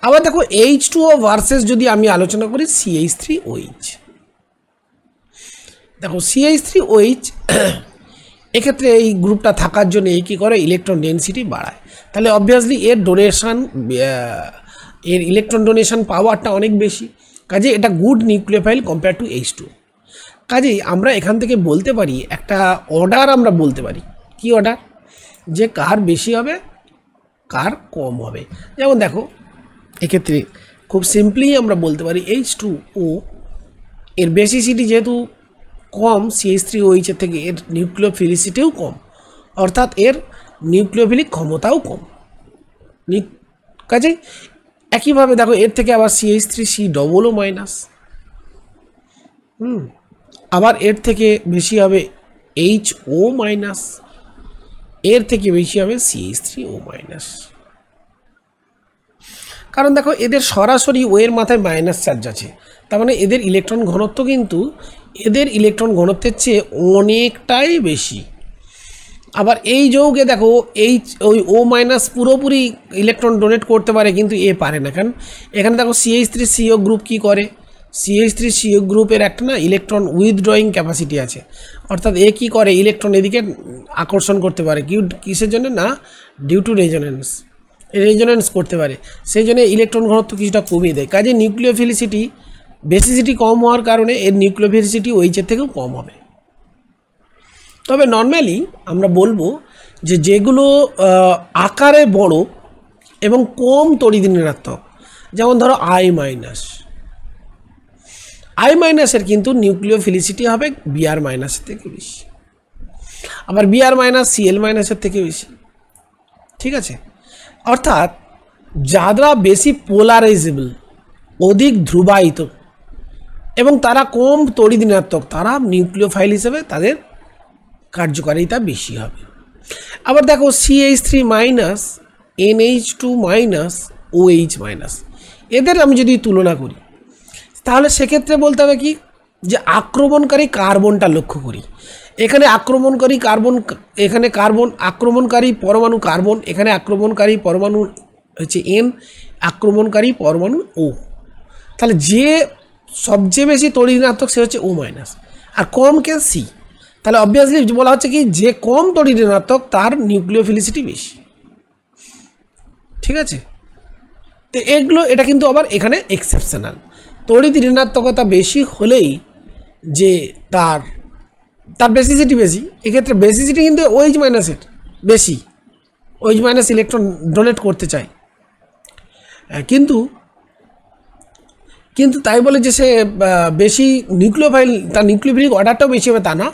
আবার দেখো H2O ভার্সেস যদি আমি আলোচনা করি CH3OH, দেখো CH3OH এক্ষেত্রে এই গ্রুপটা থাকার জন্য এই কী করে, ইলেকট্রন ডেনসিটি বাড়ায়। তাহলে অবভিয়াসলি এর ইলেকট্রন ডোনেশন পাওয়ারটা অনেক বেশি, কাজে এটা good nucleophile compare to H2। কাজেই আমরা এখান থেকে বলতে পারি, একটা অর্ডার আমরা বলতে পারি, কি অর্ডার, যে কার বেশি হবে কার কম হবে। যেমন দেখো, এক্ষেত্রে খুব সিম্পলি আমরা বলতে পারি H2O এর বেসিসিটি যেহেতু কম CH3OH এর থেকে, এর নিউক্লিওফিলিসিটিও কম, অর্থাৎ এর নিউক্লিওফিলিক ক্ষমতাও কম। কাজে একইভাবে দেখো এর থেকে আবার CH3C-, আবার এর থেকে বেশি হবে HO-, এর থেকে বেশি হবে CH3O-। কারণ দেখো এদের সরাসরি ও এর মাথায় মাইনাস চার্জ আছে, তার মানে এদের ইলেকট্রন ঘনত্ব কিন্তু এদের ইলেকট্রন ঘনত্বের চেয়ে অনেকটাই বেশি। আবার এই যৌগে দেখো ওই O- পুরোপুরি ইলেকট্রন ডোনেট করতে পারে, কিন্তু এ পারে না। কারণ এখানে দেখো CH3CO গ্রুপ কী করে, CH3CO গ্রুপের একটা না ইলেকট্রন উইথড্রয়িং ক্যাপাসিটি আছে, অর্থাৎ এ কী করে, ইলেকট্রন এদিকে আকর্ষণ করতে পারে, কিসের জন্য না, ডিউ টু রেজোনেন্স করতে পারে, সেই জন্য ইলেকট্রন ঘনত্ব কিছুটা কমিয়ে দেয়। কাজে নিউক্লিওফিলিসিটি বেসিসিটি কম হওয়ার কারণে এর নিউক্লিওফিলিসিটি OH-এর থেকেও কম হবে। তবে নর্মালি আমরা বলবো যে যেগুলো আকারে বড় এবং কম তড়িৎ ঋণাত্মক, যেমন ধরো I- এর কিন্তু নিউক্লিওফিলিসিটি হবে Br- এর থেকে বেশি, আবার Br- Cl- এর থেকে বেশি, ঠিক আছে? অর্থাৎ যারা বেশি পোলারাইজেবল, অধিক ধ্রুবায়িত এবং তারা কম তড়িৎ ঋণাত্মক, তারা নিউক্লিওফাইল হিসেবে তাদের কার্যকারিতা বেশি হবে। আবার দেখো CH3-, NH2-, OH-, এদের আমি যদি তুলনা করি, তাহলে সেক্ষেত্রে বলতে হবে কি, যে আক্রমণকারী কার্বনটা লক্ষ্য করি, এখানে আক্রমণকারী কার্বন, এখানে কার্বন আক্রমণকারী পরমাণু কার্বন, এখানে আক্রমণকারী পরমাণু হচ্ছে N, আক্রমণকারী পরমাণু O। তাহলে যে সবচেয়ে বেশি তড়িৎ ঋণাত্মক সে হচ্ছে O মাইনাস, আর কম কে C। তাহলে অবভিয়াসলি বলা হচ্ছে কি যে কম তড়িৎ ঋণাত্মক তার নিউক্লিওফিলিসিটি বেশি। ঠিক আছে, তো এগুলো এটা কিন্তু আবার এখানে এক্সেপশনাল। তড়িৎ ঋণাত্মকতা বেশি হলেই যে তার বেসিসিটি বেশি, এক্ষেত্রে বেসিসিটি কিন্তু OH মাইনাসের বেশি, OH মাইনাস ইলেকট্রন ডোনেট করতে চায়, কিন্তু তাই বলে যে সে বেশি নিউক্লিওফাইল, তার নিউক্লিওফিলিক অর্ডারটাও বেশি হবে তা না।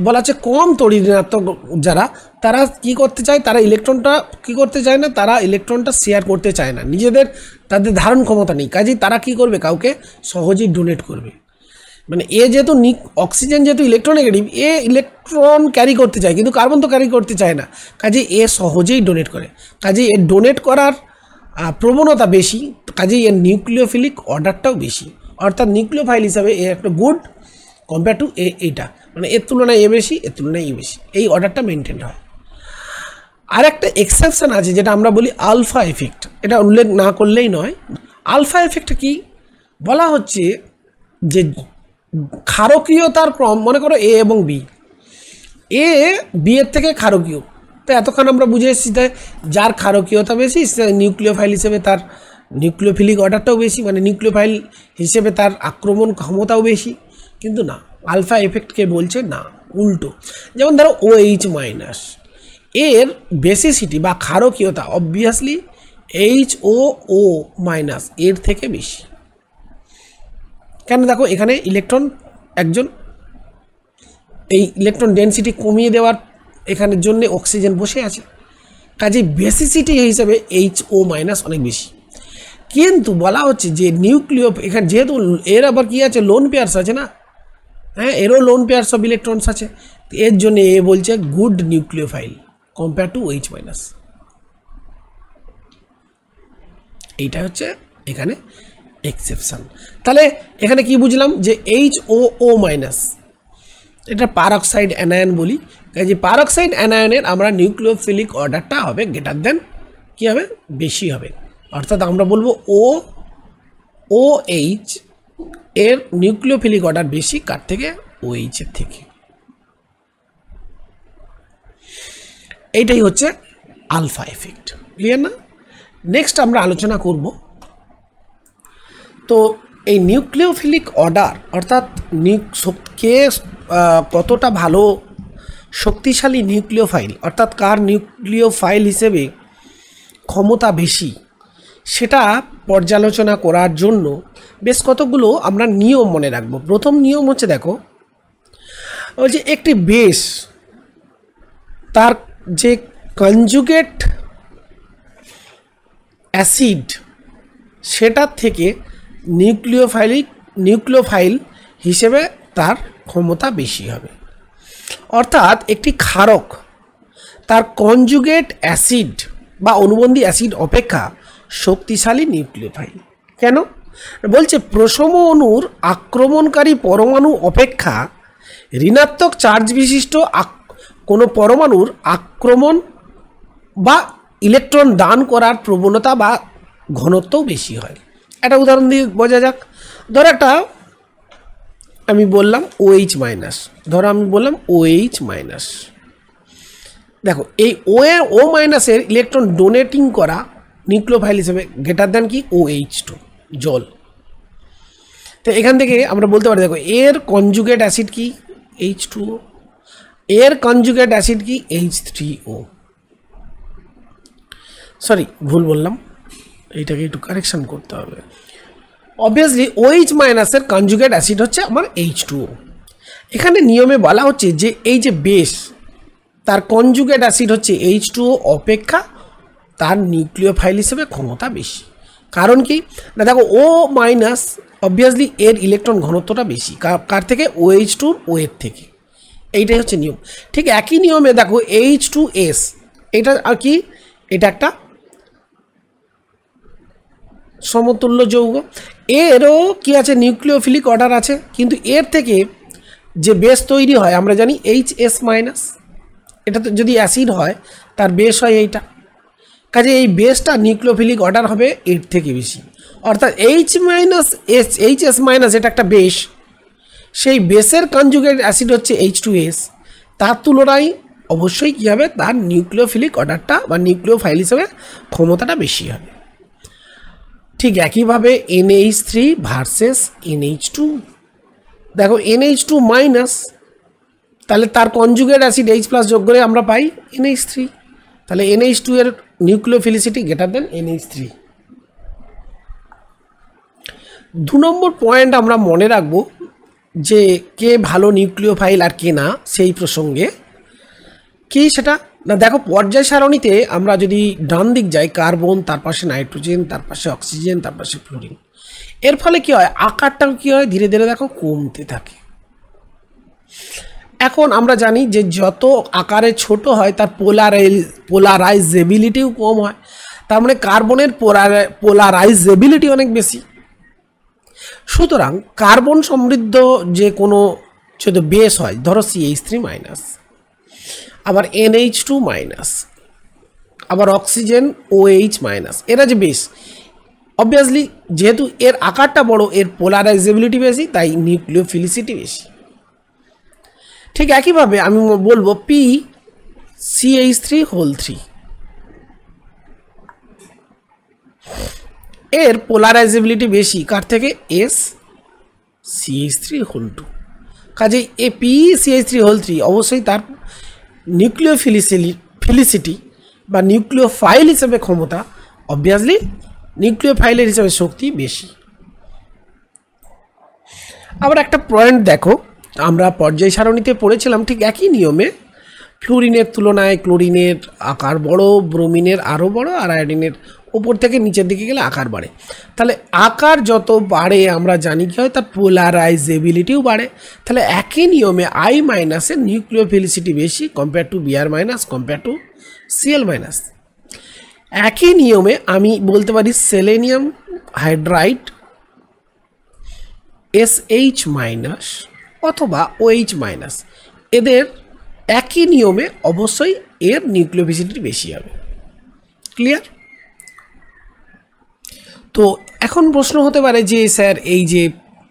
বলা হচ্ছে কম তড়িৎ ঋণাত্মক যারা, তারা কি করতে চায়, তারা ইলেকট্রনটা কি করতে চায় না, তারা ইলেকট্রনটা শেয়ার করতে চায় না, তাদের ধারণ ক্ষমতা নেই, কাজেই তারা কি করবে, কাউকে সহজেই ডোনেট করবে। মানে এ যেহেতু অক্সিজেন যেহেতু ইলেকট্রোনেগেটিভ, এ ইলেকট্রন ক্যারি করতে চায় কিন্তু কার্বন তো ক্যারি করতে চায় না, কাজেই এ সহজেই ডোনেট করে, কাজেই এর ডোনেট করার প্রবণতা বেশি, কাজেই এর নিউক্লিওফিলিক অর্ডারটাও বেশি, অর্থাৎ নিউক্লিওফাইল হিসাবে এ একটা গুড কম্পেয়ার টু এইটা, মানে এর তুলনায় এ বেশি, এর তুলনায় এ বেশি, এই অর্ডারটা মেনটেন হয়। আর একটা এক্সেপশন আছে যেটা আমরা বলি আলফা এফেক্ট, এটা উল্লেখ না করলেই নয়। আলফা এফেক্ট কি বলা হচ্ছে, যে ক্ষারকীয়তার ক্রম, মনে করো এ এবং বি, এ বি এর থেকে ক্ষারকীয়, তো এতক্ষণ আমরা বুঝে এসেছি যার ক্ষারকীয়তা বেশি নিউক্লিওফাইল হিসেবে তার নিউক্লিওফিলিক অর্ডারটাও বেশি, মানে নিউক্লিওফাইল হিসেবে তার আক্রমণ ক্ষমতাও বেশি। কিন্তু না, আলফা এফেক্টকে বলছে না, উল্টো। যেমন ধরো OH মাইনাস, এর বেসিসিটি বা ক্ষারকীয়তা অবভিয়াসলি HOO মাইনাস এর থেকে বেশি। কেন, দেখো এখানে ইলেকট্রন একজন, এই ইলেকট্রন ডেনসিটি কমিয়ে দেওয়ার এখানের জন্য অক্সিজেন বসে আছে, কাজে বেসিসিটি হিসাবে HO মাইনাস অনেক বেশি। কিন্তু বলা হচ্ছে যে নিউক্লিও, এখানে যেহেতু এর আবার কি আছে, লোন পেয়ার্স আছে না, হ্যাঁ এরও লোন পেয়ার্স অফ ইলেকট্রনস আছে, এর জন্য এ বলছে good nucleophile compare to OH minus. এইটা হচ্ছে এখানে এক্সেপশন। তাহলে এখানে কি বুঝলাম, যে HOO মাইনাস এটা পারঅক্সাইড অ্যানায়ন বলি, কাজে পারঅক্সাইড অ্যানায়নের আমরা নিউক্লিওফিলিক অর্ডারটা হবে গ্রেটার দেন, কী হবে, বেশি হবে, অর্থাৎ আমরা বলবো OH এর নিউক্লিওফিলিক অর্ডার বেশি কার থেকে, OH এর থেকে। এইটাই হচ্ছে আলফা এফেক্ট, ক্লিয়ার না? নেক্সট আমরা আলোচনা করব, তো এই নিউক্লিওফিলিক অর্ডার অর্থাৎ কে কতটা ভালো শক্তিশালী নিউক্লিওফাইল, অর্থাৎ কার নিউক্লিওফাইল হিসেবে ক্ষমতা বেশি, সেটা পর্যালোচনা করার জন্য বেশ কতগুলো আমরা নিয়ম মনে রাখব। প্রথম নিয়ম হচ্ছে, দেখো ওই যে একটি বেস তার যে কনজুগেট অ্যাসিড সেটার থেকে নিউক্লিওফাইল হিসেবে তার ক্ষমতা বেশি হবে। অর্থাৎ একটি ক্ষারক তার কনজুগেট অ্যাসিড বা অনুবন্ধী অ্যাসিড অপেক্ষা শক্তিশালী নিউক্লিওফাইল। কেন বলছে, প্রশম অণুর আক্রমণকারী পরমাণু অপেক্ষা ঋণাত্মক চার্জ বিশিষ্ট কোনো পরমাণুর আক্রমণ বা ইলেকট্রন দান করার প্রবণতা বা ঘনত্বও বেশি হয়। একটা উদাহরণ দিয়ে বোঝা যাক, ধরো একটা আমি বললাম OH মাইনাস, OH মাইনাস, দেখো এই O মাইনাসের ইলেকট্রন ডোনেটিং করা নিউক্লিওফাইল হিসেবে গ্রেটার দেন কি, OH2 জল। তো এখান থেকে আমরা বলতে পারি, দেখো এর কনজুগেট অ্যাসিড কি, H2O, এর কনজুগেট অ্যাসিড কি, H3O। সরি, ভুল বললাম, এইটাকে একটু কারেকশন করতে হবে। অবভিয়াসলি OH মাইনাসের কনজুগেট অ্যাসিড হচ্ছে আমার H2O। এখানে নিয়মে বলা হচ্ছে যে এই যে বেস তার কনজুগেট অ্যাসিড হচ্ছে H2O অপেক্ষা তার নিউক্লিওফাইল হিসেবে ক্ষমতা বেশি। কারণ কি না, দেখো O মাইনাস অবভিয়াসলি এর ইলেকট্রন ঘনত্বটা বেশি কার থেকে, OH2 এর থেকে। এইটাই হচ্ছে নিয়ম। ঠিক একই নিয়মে দেখো H2S, এটা আর কি, এটা একটা সমতুল্য যৌগ, এরও কি আছে, নিউক্লিওফিলিক অর্ডার আছে, কিন্তু এর থেকে যে বেস তৈরি হয় আমরা জানি HS মাইনাস। এটা তো যদি অ্যাসিড হয় তার বেস হয় এইটা, কাজে এই বেসটা নিউক্লিওফিলিক অর্ডার হবে এর থেকে বেশি, অর্থাৎ HS মাইনাস এটা একটা বেস, সেই বেসের কনজুগেট অ্যাসিড হচ্ছে H2S, তার তুলনায় অবশ্যই কী হবে, তার নিউক্লিওফিলিক অর্ডারটা বা নিউক্লিওফাইল হিসেবে ক্ষমতাটা বেশি হবে। ঠিক একইভাবে NH3 ভার্সেস NH2, দেখো NH2 মাইনাস, তাহলে তার কনজুগেট অ্যাসিড H+ যোগ করে আমরা পাই NH3, তাহলে NH2 এর নিউক্লিওফিলিসিটি গ্রেটার দেন NH3। 2 নম্বর পয়েন্ট আমরা মনে রাখবো যে কে ভালো নিউক্লিওফাইল আর কে না, সেই প্রসঙ্গে কি সেটা না, দেখো পর্যায় সারণীতে আমরা যদি ডান দিক যাই, কার্বন, তার পাশে নাইট্রোজেন, তার পাশে অক্সিজেন, তার পাশে ফ্লোরিন, এর ফলে কি হয়, আকারটাও কি হয়, ধীরে ধীরে দেখো কমতে থাকে। এখন আমরা জানি যে যত আকারে ছোট হয় তার পোলারাইজেবিলিটিও কম হয়, তার মানে কার্বনের পোলারাইজেবিলিটি অনেক বেশি। সুতরাং কার্বন সমৃদ্ধ যে কোনো যদি বেস হয়, ধরো CH3 মাইনাস, আবার NH2 মাইনাস, আবার অক্সিজেন OH মাইনাস, এরা যে বেস, অবভিয়াসলি যেহেতু এর আকারটা বড়, এর পোলারাইজেবিলিটি বেশি, তাই নিউক্লিওফিলিসিটি বেশি। ঠিক একইভাবে আমি বলবো PCH3 এর পোলারাইজেবিলিটি বেশি কার থেকে, SCH3 কাজে এ PCH3 অবশ্যই তার নিউক্লিওফিলিসিটি বা নিউক্লিওফাইল হিসেবে ক্ষমতা, অবভিয়াসলি নিউক্লিওফাইলের হিসেবে শক্তি বেশি। আবার একটা পয়েন্ট দেখো, আমরা পর্যায় সারণীতে পড়েছিলাম ঠিক একই নিয়মে, ফ্লুরিনের তুলনায় ক্লোরিনের আকার বড়, ব্রোমিনের আরও বড়, আর আয়োডিনের ওপর থেকে নিচের দিকে গেলে আকার বাড়ে। তাহলে আকার যত বাড়ে আমরা জানি কি হয়, তার পোলারাইজেবিলিটিও বাড়ে। তাহলে একই নিয়মে I মাইনাসের নিউক্লিওফিলিসিটি বেশি compare to Br minus compare to Cl minus. একই নিয়মে আমি বলতে পারি সেলেনিয়াম হাইড্রাইড SH মাইনাস অথবা OH মাইনাস, এদের একই নিয়মে অবশ্যই এর নিউক্লিওফিলিসিটি বেশি হবে। ক্লিয়ার? তো এখন প্রশ্ন হতে পারে যে স্যার এই যে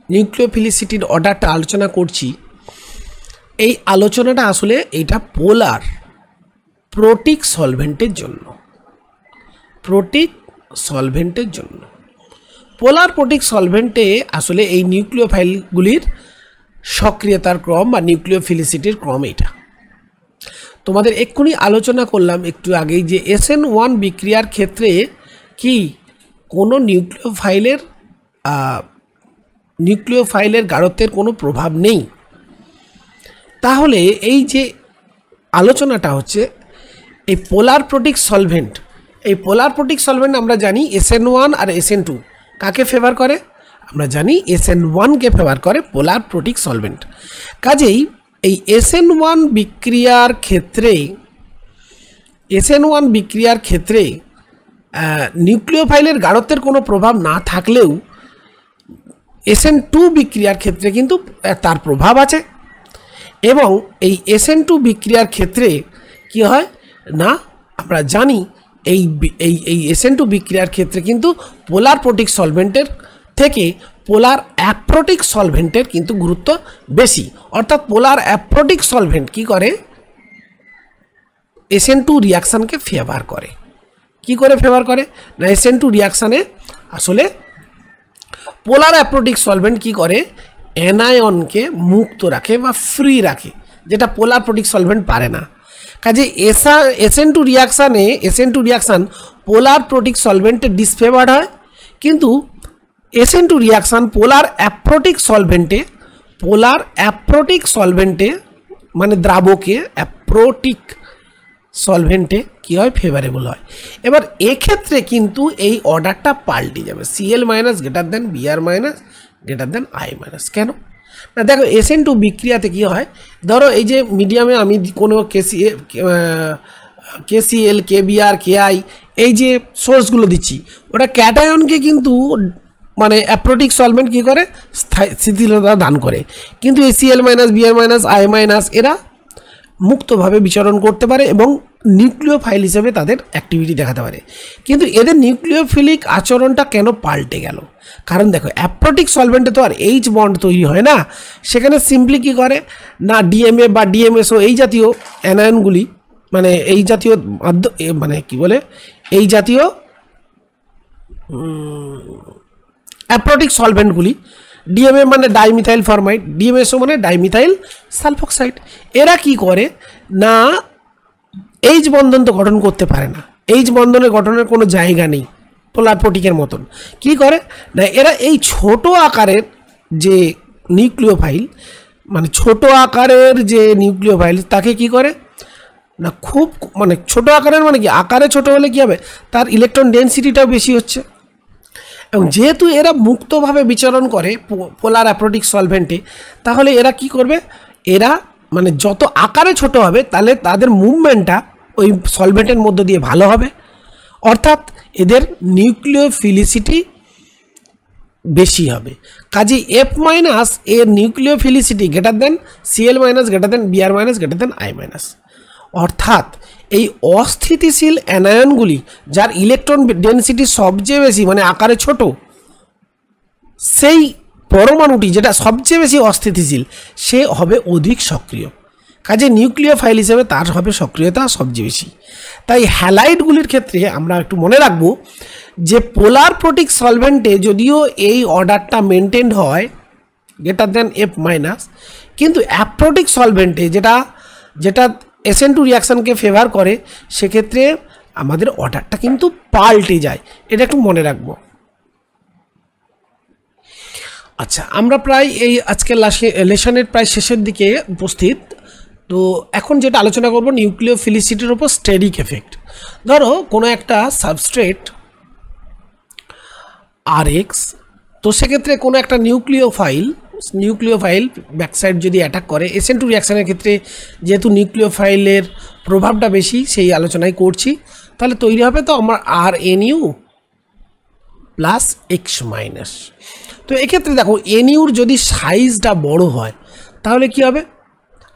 নিউক্লিওফিলিসিটির অর্ডারটা আলোচনা করছি, এই আলোচনাটা আসলে এটা পোলার প্রোটিক সলভেন্টের জন্য, পোলার প্রোটিক সলভেন্টে আসলে এই নিউক্লিওফাইলগুলির সক্রিয়তার ক্রম বা নিউক্লিওফিলিসিটির ক্রম এটা। তোমাদের এক্ষুনি আলোচনা করলাম একটু আগেই যে SN1 বিক্রিয়ার ক্ষেত্রে কি কোনো নিউক্লিওফাইলের গাঢ়ত্বের কোনো প্রভাব নেই। তাহলে এই যে আলোচনাটা হচ্ছে এই পোলার প্রোটিক সলভেন্ট, এই পোলার প্রোটিক সলভেন্ট আমরা জানি SN1 আর SN2 কাকে ফেভার করে, আমরা জানি SN1কে ফেভার করে পোলার প্রোটিক সলভেন্ট। কাজেই এই SN1 বিক্রিয়ার ক্ষেত্রে নিউক্লিওফাইলের গাঢ়ত্বের কোনো প্রভাব না থাকলেও SN2 বিক্রিয়ার ক্ষেত্রে কিন্তু তার প্রভাব আছে। এবং এই SN2 বিক্রিয়ার ক্ষেত্রে কি হয় না, আমরা জানি এই SN2 বিক্রিয়ার ক্ষেত্রে কিন্তু পোলার প্রোটিক সলভেন্টের থেকে পোলার অ্যাপ্রোটিক সলভেন্টের কিন্তু গুরুত্ব বেশি। অর্থাৎ পোলার অ্যাপ্রোটিক সলভেন্ট কি করে, SN2 রিয়াকশানকে ফেভার করে। কি করে ফেভার করে না, SN2 রিয়াকশানে আসলে পোলার অ্যাপ্রোটিক সলভেন্ট কি করে, অ্যানায়নকে মুক্ত রাখে বা ফ্রি রাখে, যেটা পোলার প্রোটিক সলভেন্ট পারে না। কাজে SN2 রিয়াকশান পোলার প্রোটিক সলভেন্টে ডিসফেভার্ড হয়, কিন্তু SN2 রিয়াকশান পোলার অ্যাপ্রোটিক সলভেন্টে মানে দ্রাবকে অ্যাপ্রোটিক সলভেন্টে কী হয়, ফেভারেবল হয়। এবার এক্ষেত্রে কিন্তু এই অর্ডারটা পাল্টে যাবে, Cl minus greater than Br minus greater than I minus. কেন না, দেখো SN2 বিক্রিয়াতে কী হয়, ধরো এই যে মিডিয়ামে আমি কোনো KCl KBr KI এই যে সোর্সগুলো দিচ্ছি, ওটা ক্যাটায়নকে কিন্তু মানে অ্যাপ্রোটিক সলভেন্ট কী করে, স্থিতিশীলতা দান করে, কিন্তু ACl minus, Br minus, I minus এরা মুক্তভাবে বিচরণ করতে পারে এবং নিউক্লিওফাইল হিসেবে তাদের অ্যাক্টিভিটি দেখাতে পারে। কিন্তু এদের নিউক্লিওফিলিক আচরণটা কেন পাল্টে গেল? কারণ দেখো, অ্যাপ্রোটিক সলভেন্টে তো আর H বন্ড তৈরি হয় না, সেখানে সিম্পলি কী করে না, DMA বা DMSO এই জাতীয় অ্যানায়নগুলি, মানে এই জাতীয় মানে কি বলে, এই জাতীয় অ্যাপ্রোটিক সলভেন্টগুলি, DMA মানে ডাইমিথাইল ফরমাইড, DMSO মানে ডাইমিথাইল সালফক্সাইড, এরা কি করে না H বন্ধন তো গঠন করতে পারে না, H বন্ধনের গঠনের কোনো জায়গা নেই পোলার প্রোটিকের মতন। কি করে না, এরা এই ছোট আকারের যে নিউক্লিওফাইল, মানে ছোট আকারের যে নিউক্লিওফাইল তাকে কি করে না, খুব মানে ছোট আকারের, মানে কি আকারে ছোট হলে কী হবে, তার ইলেকট্রন ডেনসিটিটাও বেশি হচ্ছে। এবং যেহেতু এরা মুক্তভাবে বিচরণ করে পোলার অ্যাপ্রোটিক সলভেন্টে, তাহলে এরা কি করবে, এরা মানে যত আকারে ছোট হবে তাহলে তাদের মুভমেন্টটা ওই সলভেন্টের মধ্য দিয়ে ভালো হবে, অর্থাৎ এদের নিউক্লিওফিলিসিটি বেশি হবে। কাজে F মাইনাস এর nucleophilicity greater than Cl minus, greater than Br minus, greater than I minus. অর্থাৎ এই অস্থিতিশীল অ্যানায়নগুলি যার ইলেকট্রন ডেনসিটি সবচেয়ে বেশি, মানে আকারে ছোট, সেই পরমাণুটি যেটা সবচেয়ে বেশি অস্থিতিশীল সে হবে অধিক সক্রিয়। কাজে নিউক্লিওফাইল হিসেবে তার হবে সক্রিয়তা সবচেয়ে বেশি। তাই হ্যালাইডগুলির ক্ষেত্রে আমরা একটু মনে রাখব যে পোলার প্রোটিক সলভেন্টে যদিও এই অর্ডারটা মেনটেন হয় গ্রেটার দেন F মাইনাস, কিন্তু অ্যাপ্রোটিক সলভেন্টে যেটা SN2 রিয়াকশানকে ফেভার করে, সেক্ষেত্রে আমাদের অর্ডারটা কিন্তু পাল্টে যায়, এটা একটু মনে রাখবো। আচ্ছা, আমরা প্রায় এই আজকের লেসনের প্রায় শেষের দিকে উপস্থিত। তো এখন যেটা আলোচনা করব নিউক্লিওফিলিসিটির উপর স্টেরিক এফেক্ট। ধরো কোনো একটা সাবস্ট্রেট RX, তো সেক্ষেত্রে কোনো একটা নিউক্লিওফাইল ব্যাকসাইড যদি অ্যাটাক করে, SN2 রিয়াকশানের ক্ষেত্রে যেহেতু নিউক্লিওফাইলের প্রভাবটা বেশি সেই আলোচনাই করছি, তাহলে তৈরি হবে তো আমার RNU প্লাস X মাইনাস। তো এক্ষেত্রে দেখো NUর যদি সাইজটা বড় হয় তাহলে কি হবে,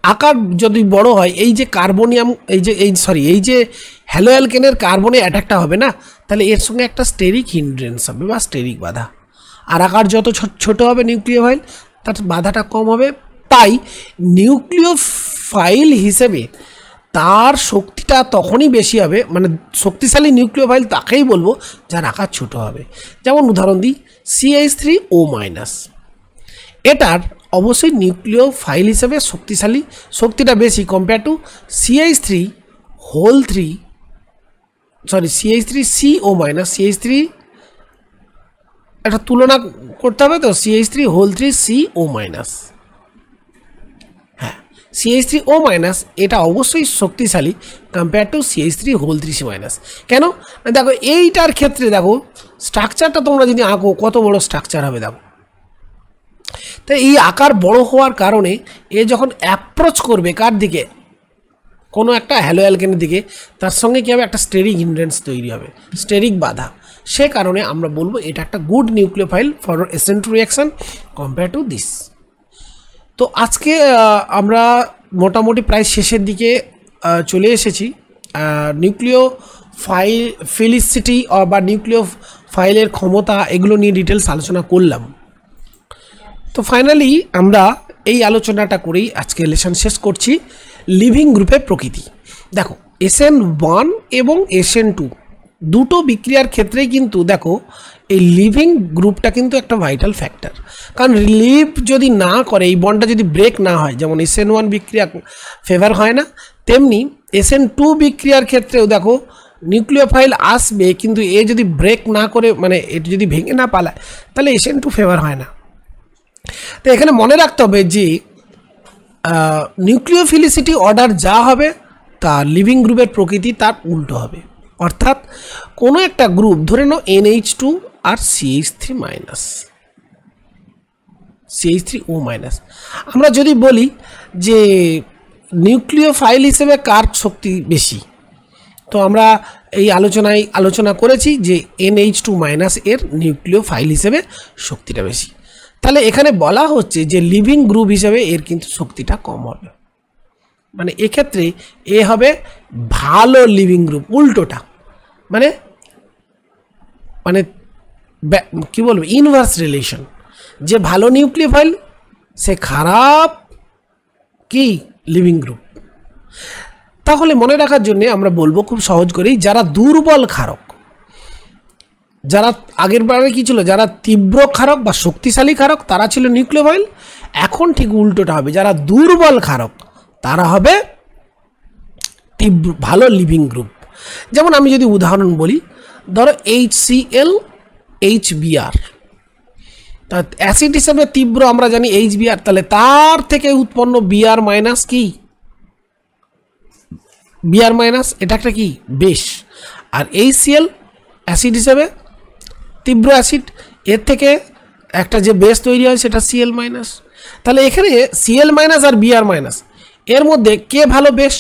আকার যদি বড় হয়, এই যে কার্বনিয়াম এই যে হ্যালো অ্যালকেনের কার্বনে অ্যাটাকটা হবে না, তাহলে এর সঙ্গে একটা স্টেরিক হিন্ড্রেন্স হবে বা স্টেরিক বাধা। আর আকার যত ছোট হবে নিউক্লিওফাইল, তার বাধাটা কম হবে। তাই নিউক্লিওফাইল হিসেবে তার শক্তিটা তখনই বেশি হবে, মানে শক্তিশালী নিউক্লিওফাইল তাকেই বলবো যার আকার ছোট হবে। যেমন উদাহরণ দিই, CH3O-, এটার অবশ্যই নিউক্লিওফাইল হিসেবে শক্তিটা বেশি কম্পেয়ার টু CH3CO-, একটা তুলনা করতে হবে তো, CH3CO-। হ্যাঁ, CH3O- এটা অবশ্যই শক্তিশালী কম্পেয়ার টু CH3C-। কেন দেখো, এইটার ক্ষেত্রে দেখো স্ট্রাকচারটা তোমরা যদি আঁকো কত বড় স্ট্রাকচার হবে দেখো। তো এই আকার বড় হওয়ার কারণে এ যখন অ্যাপ্রোচ করবে কার দিকে, কোনো একটা হ্যালো অ্যালকেনের দিকে, তার সঙ্গে কী হবে, একটা স্টেরিক হিন্ড্রেন্স তৈরি হবে, স্টেরিক বাধা। সে কারণে আমরা বলবো এটা একটা good nucleophile for SN2 reaction compare to this. তো আজকে আমরা মোটামুটি প্রায় শেষের দিকে চলে এসেছি। নিউক্লিওফিলিসিটি বা নিউক্লিওফাইলের ক্ষমতা এগুলো নিয়ে ডিটেলস আলোচনা করলাম। তো ফাইনালি আমরা এই আলোচনাটা করেই আজকে লেসন শেষ করছি। লিভিং গ্রুপের প্রকৃতি দেখো, SN1 এবং SN2 দুটো বিক্রিয়ার ক্ষেত্রেই কিন্তু দেখো এই লিভিং গ্রুপটা কিন্তু একটা ভাইটাল ফ্যাক্টর। কারণ লিভ যদি না করে, এই বন্ডটা যদি ব্রেক না হয়, যেমন SN1 বিক্রিয়া ফেভার হয় না, তেমনি SN2 বিক্রিয়ার ক্ষেত্রেও দেখো নিউক্লিওফাইল আসবে, কিন্তু এ যদি ব্রেক না করে, মানে এটা যদি ভেঙে না পালায়, তাহলে SN2 ফেভার হয় না। তো এখানে মনে রাখতে হবে যে নিউক্লিওফিলিসিটি অর্ডার যা হবে তার লিভিং গ্রুপের প্রকৃতি তার উল্টো হবে। অর্থাৎ কোনো একটা গ্রুপ ধরে নাও NH2 আর CH3O-, আমরা যদি বলি যে নিউক্লিওফাইল হিসেবে কার শক্তি বেশি, তো আমরা এই আলোচনা করেছি যে NH2- এর নিউক্লিওফাইল হিসেবে শক্তিটা বেশি। তাহলে এখানে বলা হচ্ছে যে লিভিং গ্রুপ হিসেবে এর কিন্তু শক্তিটা কম হবে, মানে এক্ষেত্রে এ হবে ভালো লিভিং গ্রুপ, উল্টোটা মানে মানে কি বলবো, ইনভার্স রিলেশন। যে ভালো নিউক্লিওফাইল সে খারাপ কি লিভিং গ্রুপ। তাহলে মনে রাখার জন্য আমরা বলবো খুব সহজ করেই, যারা দুর্বল ক্ষারক, যারা আগের বারে কি ছিল, যারা তীব্র ক্ষারক বা শক্তিশালী ক্ষারক তারা ছিল নিউক্লিওফাইল। এখন ঠিক উল্টোটা হবে, যারা দুর্বল ক্ষারক তারা হবে তীব্র ভালো লিভিং গ্রুপ। যেমন আমি যদি উদাহরণ বলি, ধরো HCl HBr, তা অ্যাসিড হিসেবে তীব্র আমরা জানি HBr, তাহলে তার থেকে উৎপন্ন Br- কি Br-, এটা একটা কি বেশ। আর HCl অ্যাসিড হিসেবে তীব্র অ্যাসিড, এর থেকে একটা যে বেস তৈরি হয় সেটা Cl-। তাহলে এখানে Cl- আর Br- এর মধ্যে কে ভালো বেশ?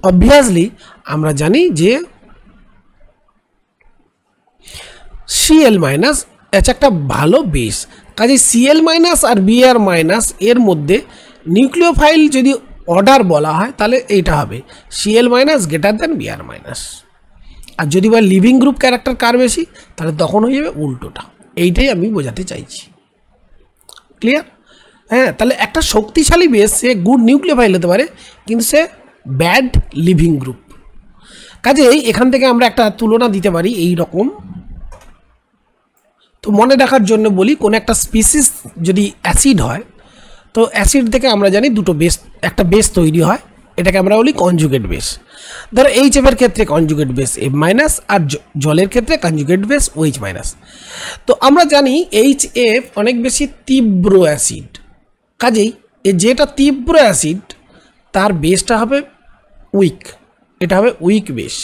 অবভিয়াসলি আমরা জানি যে Cl- একটা ভালো বেস। কাজে Cl- আর Br- এর মধ্যে নিউক্লিওফাইল যদি অর্ডার বলা হয় তাহলে এইটা হবে Cl- গ্রেটার দ্যান Br-। আর যদি বা লিভিং গ্রুপ ক্যারেক্টার কার বেশি, তাহলে তখন হয়ে যাবে উল্টোটা। এইটাই আমি বোঝাতে চাইছি, ক্লিয়ার? হ্যাঁ, তাহলে একটা শক্তিশালী বেস সে গুড নিউক্লিওফাইল হতে পারে, কিন্তু সে ব্যাড লিভিং গ্রুপ। কাজেই এখান থেকে আমরা একটা তুলনা দিতে পারি এই রকম। তো মনে রাখার জন্য বলি, কোন একটা স্পিসিস যদি অ্যাসিড হয়, তো অ্যাসিড থেকে আমরা জানি দুটো বেস, একটা বেস তৈরি হয়, এটাকে আমরা বলি কনজুগেট বেস। ধরো HF এর ক্ষেত্রে কনজুগেট বেস F-, আর জলের ক্ষেত্রে কনজুগেট বেস OH-। তো আমরা জানি HF অনেক বেশি তীব্র অ্যাসিড, কাজেই যেটা তীব্র অ্যাসিড তার বেসটা হবে উইক, এটা হবে উইক বেস।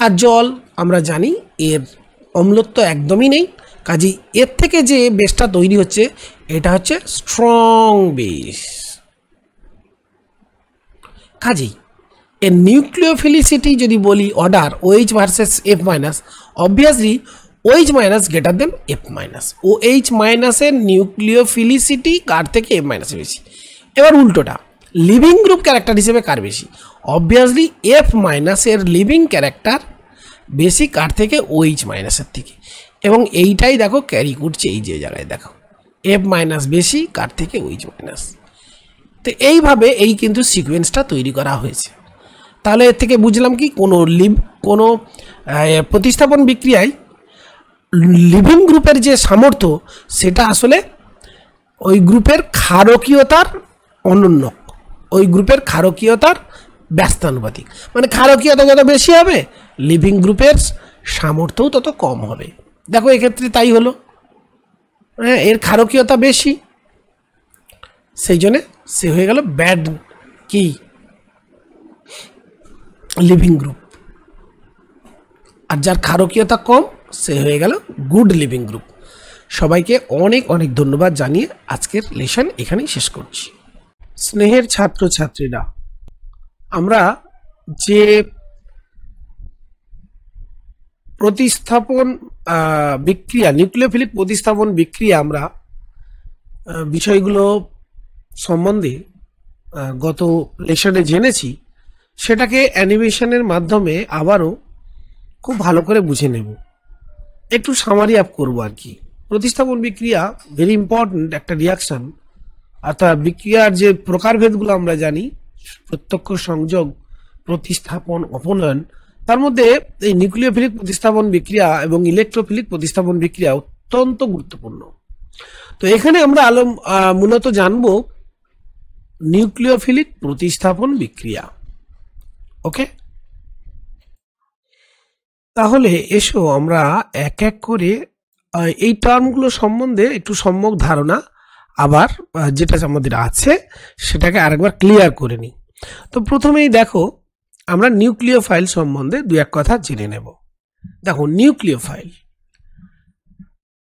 আর জল আমরা জানি এর অম্লত্ব একদমই নেই, কাজেই এর থেকে যে বেসটা তৈরি হচ্ছে এটা হচ্ছে স্ট্রং বেস। কাজেই এর নিউক্লিওফিলিসিটি যদি বলি order OH versus F-, obviously OH- greater than F-। OH- এর নিউক্লিওফিলিসিটি কার থেকে F- বেশি। এবার উল্টোটা, লিভিং গ্রুপ ক্যারেক্টার হিসেবে কার বেশি? অবভিয়াসলি F- এর লিভিং ক্যারেক্টার বেশি কার থেকে? OH- এর থেকে। এবং এইটাই দেখো ক্যারি করছে এই যে জায়গায়, দেখো F- বেশি কার থেকে? OH-। তো এইভাবে এই কিন্তু সিকোয়েন্সটা তৈরি করা হয়েছে। তাহলে এর থেকে বুঝলাম কি, কোনো প্রতিস্থাপন বিক্রিয়ায় লিভিং গ্রুপের যে সামর্থ্য সেটা আসলে ওই গ্রুপের ক্ষারকীয়তার অনন্য, ওই গ্রুপের ক্ষারকীয়তার ব্যস্তানুপাতিক। মানে ক্ষারকীয়তা যত বেশি হবে লিভিং গ্রুপের সামর্থ্যও তত কম হবে। দেখো এক্ষেত্রে তাই হলো, হ্যাঁ, এর ক্ষারকীয়তা বেশি, সেই জন্যে সে হয়ে গেল ব্যাড কি লিভিং গ্রুপ। আর যার ক্ষারকীয়তা কম সে হয়ে গেল গুড লিভিং গ্রুপ। সবাইকে অনেক অনেক ধন্যবাদ জানিয়ে আজকের লেসন এখানেই শেষ করছি। স্নেহের ছাত্রছাত্রীরা, আমরা যে প্রতিস্থাপন বিক্রিয়া, নিউক্লিওফিলিক প্রতিস্থাপন বিক্রিয়া আমরা বিষয়গুলো সম্বন্ধে গত লেসনে জেনেছি, সেটাকে অ্যানিমেশনের মাধ্যমে আবারও খুব ভালো করে বুঝে নেব, একটু সামারি আপ করবো আর কি। প্রতিস্থাপন বিক্রিয়া ভেরি ইম্পর্ট্যান্ট একটা রিয়াকশন। অর্থাৎ বিক্রিয়ার যে প্রকারভেদগুলো আমরা জানি, প্রত্যক্ষ সংযোগ, প্রতিস্থাপন, অপনয়ন, তার মধ্যে এই নিউক্লিওফিলিক প্রতিস্থাপন বিক্রিয়া এবং ইলেকট্রোফিলিক প্রতিস্থাপন বিক্রিয়া অত্যন্ত গুরুত্বপূর্ণ। তো এখানে আমরা মূলত জানব নিউক্লিওফিলিক প্রতিস্থাপন বিক্রিয়া। ওকে, তাহলে এসো আমরা এক এক করে এই টার্মগুলো সম্বন্ধে একটু সম্যক ধারণা আবার যেটা আমাদের আছে সেটাকে আরেকবার ক্লিয়ার করে নিই। তো প্রথমেই দেখো, আমরা নিউক্লিওফাইল সম্বন্ধে দু এক কথা জেনে নেব। দেখো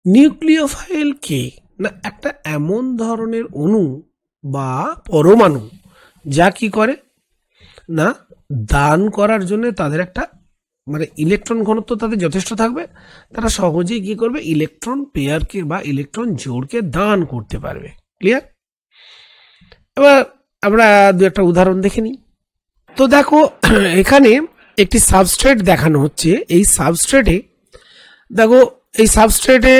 নিউক্লিওফাইল কি না, একটা এমন ধরনের অণু বা পরমাণু যা কি করে না, দান করার জন্য তাদের একটা মানে ইলেকট্রন ঘনত্ব তাদের যথেষ্ট থাকবে, তারা সহজেই কি করবে, ইলেকট্রন পেয়ারকে বা ইলেকট্রন জোড়কে দান করতে পারবে। ক্লিয়ার? এবার আমরা দু একটা উদাহরণ দেখে নিই। তো দেখো এখানে একটি সাবস্ট্রেট দেখানো হচ্ছে। এই সাবস্ট্রেটে দেখো, এই সাবস্ট্রেটে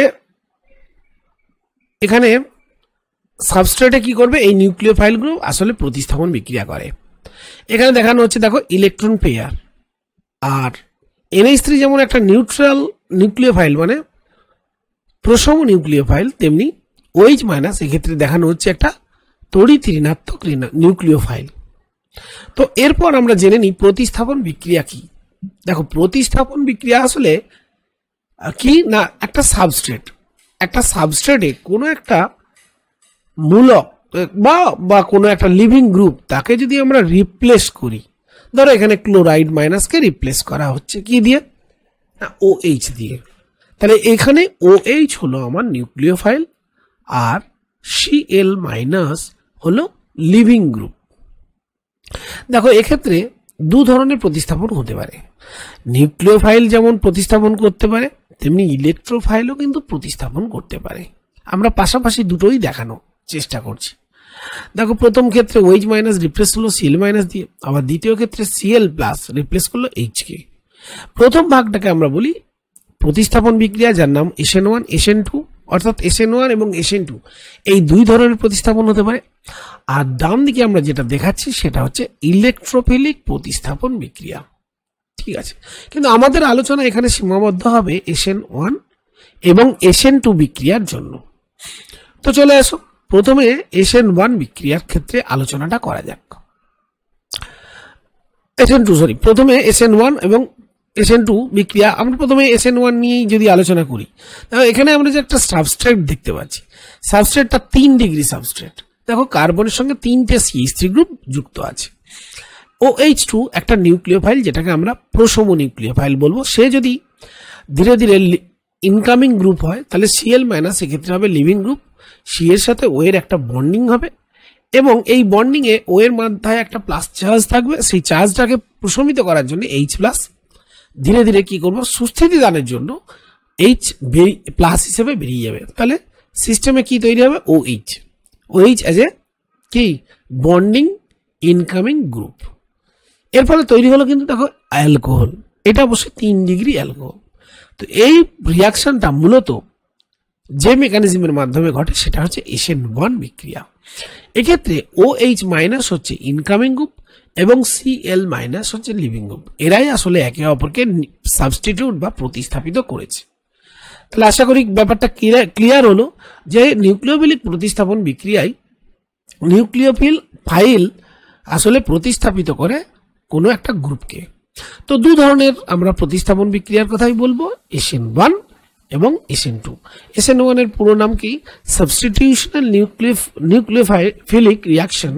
এখানে সাবস্ট্রেটে কি করবে, এই নিউক্লিওফাইলগুলো আসলে প্রতিস্থাপন বিক্রিয়া করে। এখানে দেখানো হচ্ছে দেখো ইলেকট্রন পেয়ার, আর NH3 যেমন একটা নিউট্রাল নিউক্লিওফাইল মানে প্রসম নিউক্লিওফাইল, তেমনি OH মাইনাস এক্ষেত্রে দেখানো হচ্ছে একটা তড়িৎ ঋণাত্মক নিউক্লিওফাইল। তো এরপর আমরা জেনে নিই প্রতিস্থাপন বিক্রিয়া কি। দেখো প্রতিস্থাপন বিক্রিয়া আসলে কি না, একটা সাবস্ট্রেটে কোনো একটা মূলক বা কোনো একটা লিভিং গ্রুপ তাকে যদি আমরা রিপ্লেস করি, ধরো এখানে ক্লোরাইড মাইনাসকে রিপ্লেস করা হচ্ছে কি দিয়ে, না OH দিয়ে, তাহলে এখানে OH হলো আমার নিউক্লিওফাইল আর Cl মাইনাস হলো লিভিং গ্রুপ। দেখো এক্ষেত্রে দু ধরনের প্রতিস্থাপন হতে পারে, নিউক্লিওফাইল যেমন প্রতিস্থাপন করতে পারে তেমনি ইলেকট্রোফাইলও কিন্তু প্রতিস্থাপন করতে পারে। আমরা পাশাপাশি দুটোই দেখানো চেষ্টা করছি। দেখো প্রথম ক্ষেত্রে OH মাইনাস রিপ্লেস হলো Cl মাইনাস দিয়ে, আবার দ্বিতীয় ক্ষেত্রে Cl প্লাস রিপ্লেস করলো H কে। প্রথম ভাগটাকে আমরা বলি প্রতিস্থাপন বিক্রিয়া, যার নাম SN1 SN2, অর্থাৎ SN1 এবং SN2 এই দুই ধরনের প্রতিস্থাপন হতে পারে। আর ডান দিকে আমরা যেটা দেখাচ্ছি সেটা হচ্ছে ইলেকট্রোফিলিক প্রতিস্থাপন বিক্রিয়া। ঠিক আছে, কিন্তু আমাদের আলোচনা এখানে সীমাবদ্ধ হবে SN1 এবং SN2 বিক্রিয়ার জন্য। তো চলে আসো, প্রথমে SN1 বিক্রিয়ার ক্ষেত্রে আলোচনাটা করা যাক। প্রথমে SN1 এবং SN2 বিক্রিয়া, আমরা প্রথমে SN1 নিয়েই যদি আলোচনা করি, তাহলে এখানে আমরা যে একটা সাবস্ট্রেট দেখতে পাচ্ছি, সাবস্ট্রেটটা 3 ডিগ্রি সাবস্ট্রেট। দেখো কার্বনের সঙ্গে 3টে CH3 গ্রুপ যুক্ত আছে। OH2 একটা নিউক্লিওফাইল, যেটাকে আমরা প্রসম নিউক্লিওফাইল বলবো। সে যদি ধীরে ধীরে ইনকামিং গ্রুপ হয় তাহলে Cl মাইনাস এক্ষেত্রে হবে লিভিং গ্রুপ। C এর সাথে O এর একটা বন্ডিং হবে এবং এই বন্ডিং এ O এর মাথায় একটা প্লাস চার্জ থাকবে। সেই চার্জটাকে প্রশমিত করার জন্য H প্লাস ধীরে ধীরে কি করবো, সুস্থিতি দানের জন্য H প্লাস হিসেবে বেরিয়ে যাবে। তাহলে সিস্টেমে কি তৈরি হবে, OH অ্যাজ এ কি বন্ডিং ইনকামিং গ্রুপ। এর ফলে তৈরি হলো কিন্তু দেখো অ্যালকোহল, এটা অবশ্যই 3 ডিগ্রি অ্যালকোহল। তো এই রিয়াকশনটা মূলত যে মেকানিজমের মাধ্যমে ঘটে সেটা হচ্ছে SN1 বিক্রিয়া। এক্ষেত্রে OH মাইনাস হচ্ছে ইনকামিং গ্রুপ এবং Cl মাইনাস হচ্ছে লিভিং গ্রুপ। এরাই আসলে একে অপরকে সাবস্টিটিউট বা প্রতিস্থাপিত করেছে। তাহলে আশা করি ব্যাপারটা ক্লিয়ার হলো যে নিউক্লিওফিলিক প্রতিস্থাপন বিক্রিয়ায় নিউক্লিওফিল ফাইল আসলে প্রতিস্থাপিত করে কোনো একটা গ্রুপকে। তো দু ধরনের আমরা প্রতিস্থাপন বিক্রিয়ার কথাই বলবো, SN1 এবং SN2। SN1 এর পুরো নাম কি, substitutional nucleophilic reaction,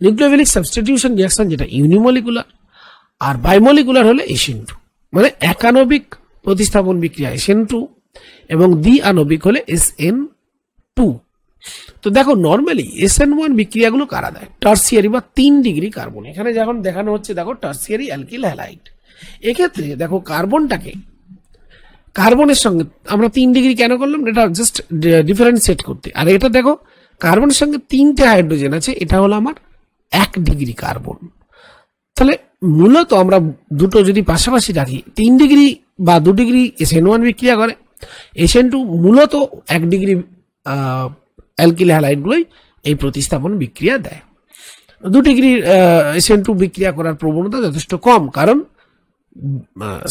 nucleophilic substitution reaction, যেটা ইউনিমলিকুলার। আর বাইমলিকুলার হলে SN2, মানে একাণবিক প্রতিস্থাপন বিক্রিয়া SN2 এবং দ্বিআণবিক হলে SN2। তো দেখো নর্মালি SN1 বিক্রিয়াগুলো কারা দেয়, টার্সিয়ারি বা 3 ডিগ্রি কার্বন। এখানে যখন দেখানো হচ্ছে দেখো টার্সিয়ারি অ্যালকিল হ্যালাইড। এক্ষেত্রে দেখো কার্বনের সঙ্গে আমরা 3 ডিগ্রি কেন করলাম, এটা জাস্ট ডিফারেন্সিয়েট করতে। আর এটা দেখো কার্বনের সঙ্গে 3টে হাইড্রোজেন আছে, এটা হলো আমার 1 ডিগ্রি কার্বন। তাহলে মূলত আমরা দুটো যদি পাশাপাশি রাখি, 3 ডিগ্রি বা 2 ডিগ্রি SN1 বিক্রিয়া করে, SN2 মূলত 1 ডিগ্রি অ্যালকিল হ্যালাইডগুলোই এই প্রতিস্থাপন বিক্রিয়া দেয়। 2 ডিগ্রি SN2 বিক্রিয়া করার প্রবণতা যথেষ্ট কম, কারণ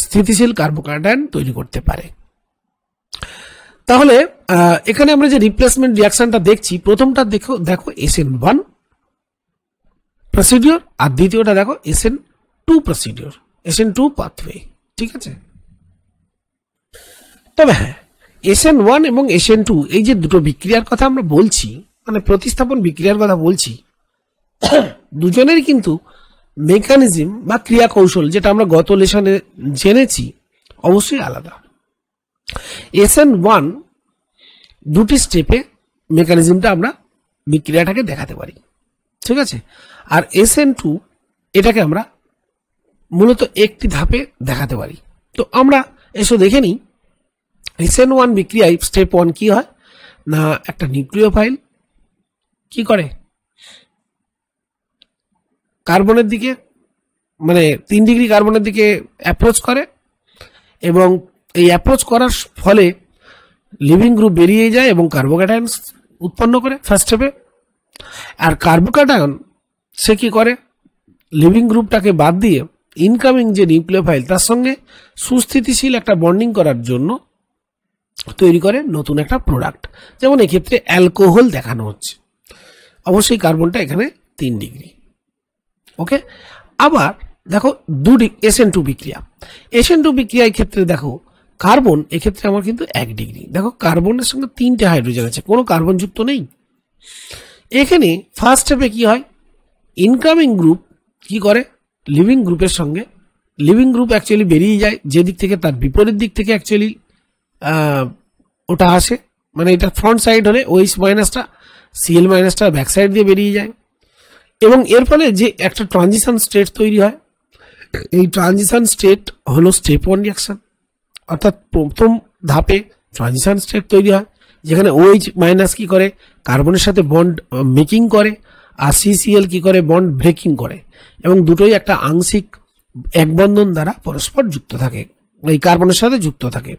স্থিতিশীল কার্বোকাটায়ন তৈরি করতে পারে। তাহলে এখানে আমরা যে রিপ্লেসমেন্ট রিয়াকশনটা দেখছি, প্রথমটা দেখো SN1 প্রসিডিওর, আর দ্বিতীয়টা দেখো SN2 প্রসিডিওর, SN2 পাথওয়ে। ঠিক আছে, তবে হ্যাঁ SN1 এবং SN2 এই যে দুটো বিক্রিয়ার কথা আমরা বলছি, মানে প্রতিস্থাপন বিক্রিয়ার কথা বলছি, দুজনেরই কিন্তু মেকানিজম বা ক্রিয়া কৌশল, যেটা আমরা গত লেসনে জেনেছি, অবশ্যই আলাদা। SN1 দুটি স্টেপে মেকানিজমটা আমরা বিক্রিয়াটাকে দেখাতে পারি। ঠিক আছে, আর SN2 এটাকে আমরা মূলত একটি ধাপে দেখাতে পারি। তো আমরা এসো দেখে নিই SN1 বিক্রিয়ায় স্টেপ 1 কি হয় না, একটা নিউক্লিওফাইল কি করে কার্বনের দিকে, মানে 3 ডিগ্রি কার্বনের দিকে অ্যাপ্রোচ করে, এবং এই অ্যাপ্রোচ করার ফলে লিভিং গ্রুপ বেরিয়ে যায় এবং কার্বোক্যাটায়ন উৎপন্ন করে ফার্স্ট স্টেপে। আর কার্বোক্যাটায়ন সে কি করে, লিভিং গ্রুপটাকে বাদ দিয়ে ইনকামিং যে নিউক্লিওফাইল তার সঙ্গে সুস্থিতিশীল একটা বন্ডিং করার জন্য তৈরি করে নতুন একটা প্রোডাক্ট, যেমন এক্ষেত্রে অ্যালকোহল দেখানো হচ্ছে। অবশ্যই কার্বনটা এখানে 3 ডিগ্রি। ওকে, আবার দেখো SN2 বিক্রিয়া। SN2 বিক্রিয়ার ক্ষেত্রে দেখো কার্বন এক্ষেত্রে আমার কিন্তু 1 ডিগ্রি। দেখো কার্বনের সঙ্গে 3টে হাইড্রোজেন আছে, কোনো কার্বন যুক্ত নেই। এখানে ফার্স্ট স্টেপে কি হয়, ইনকামিং গ্রুপ কি করে, লিভিং গ্রুপের সঙ্গে, লিভিং গ্রুপ অ্যাকচুয়ালি বেরিয়ে যায় যে দিক থেকে, তার বিপরীত দিক থেকে অ্যাকচুয়ালি ওটা আসে, মানে এটা ফ্রন্ট সাইড হলে OH মাইনাসটা Cl মাইনাসটা ব্যাক সাইড দিয়ে বেরিয়ে যায়, এবং এর ফলে যে একটা ট্রানজিশন স্টেট তৈরি হয়, এই ট্রানজিশন স্টেট হলো স্টেপ 1 রিয়াকশন। অর্থাৎ প্রথম ধাপে ট্রানজিশন স্টেট তৈরি হয়, যেখানে OH মাইনাস কি করে, কার্বনের সাথে বন্ড মেকিং করে, আর CCl কি করে, বন্ড ব্রেকিং করে, এবং দুটোই একটা আংশিক এক বন্ধন দ্বারা পরস্পর যুক্ত থাকে, এই কার্বনের সাথে যুক্ত থাকে।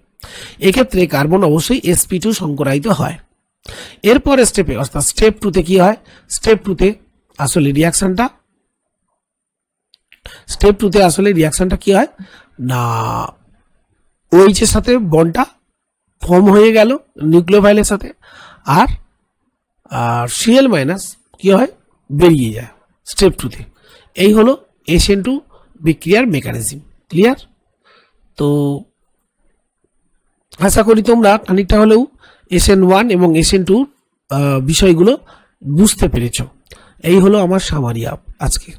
এক্ষেত্রে কার্বন অবশ্যই sp2 সংকরায়িত হয়। এরপরে স্টেপে অর্থাৎ স্টেপ 2তে কি হয়, স্টেপ 2তে আসলে রিয়াকশনটা কি হয় না, OH এর সাথে বন্ডটা ফর্ম হয়ে গেল নিউক্লিওফাইলের সাথে, আর Cl মাইনাস কি হয়, বেরিয়ে যায় স্টেপ 2তে। এই হলো SN2 বিক্রিয়ার মেকানিজম। ক্লিয়ার? তো আশা করি তোমরা খানিকটা হলেও SN1 এবং SN2 বিষয়গুলো বুঝতে পেরেছ। এই হলো আমার সামারি আজকে।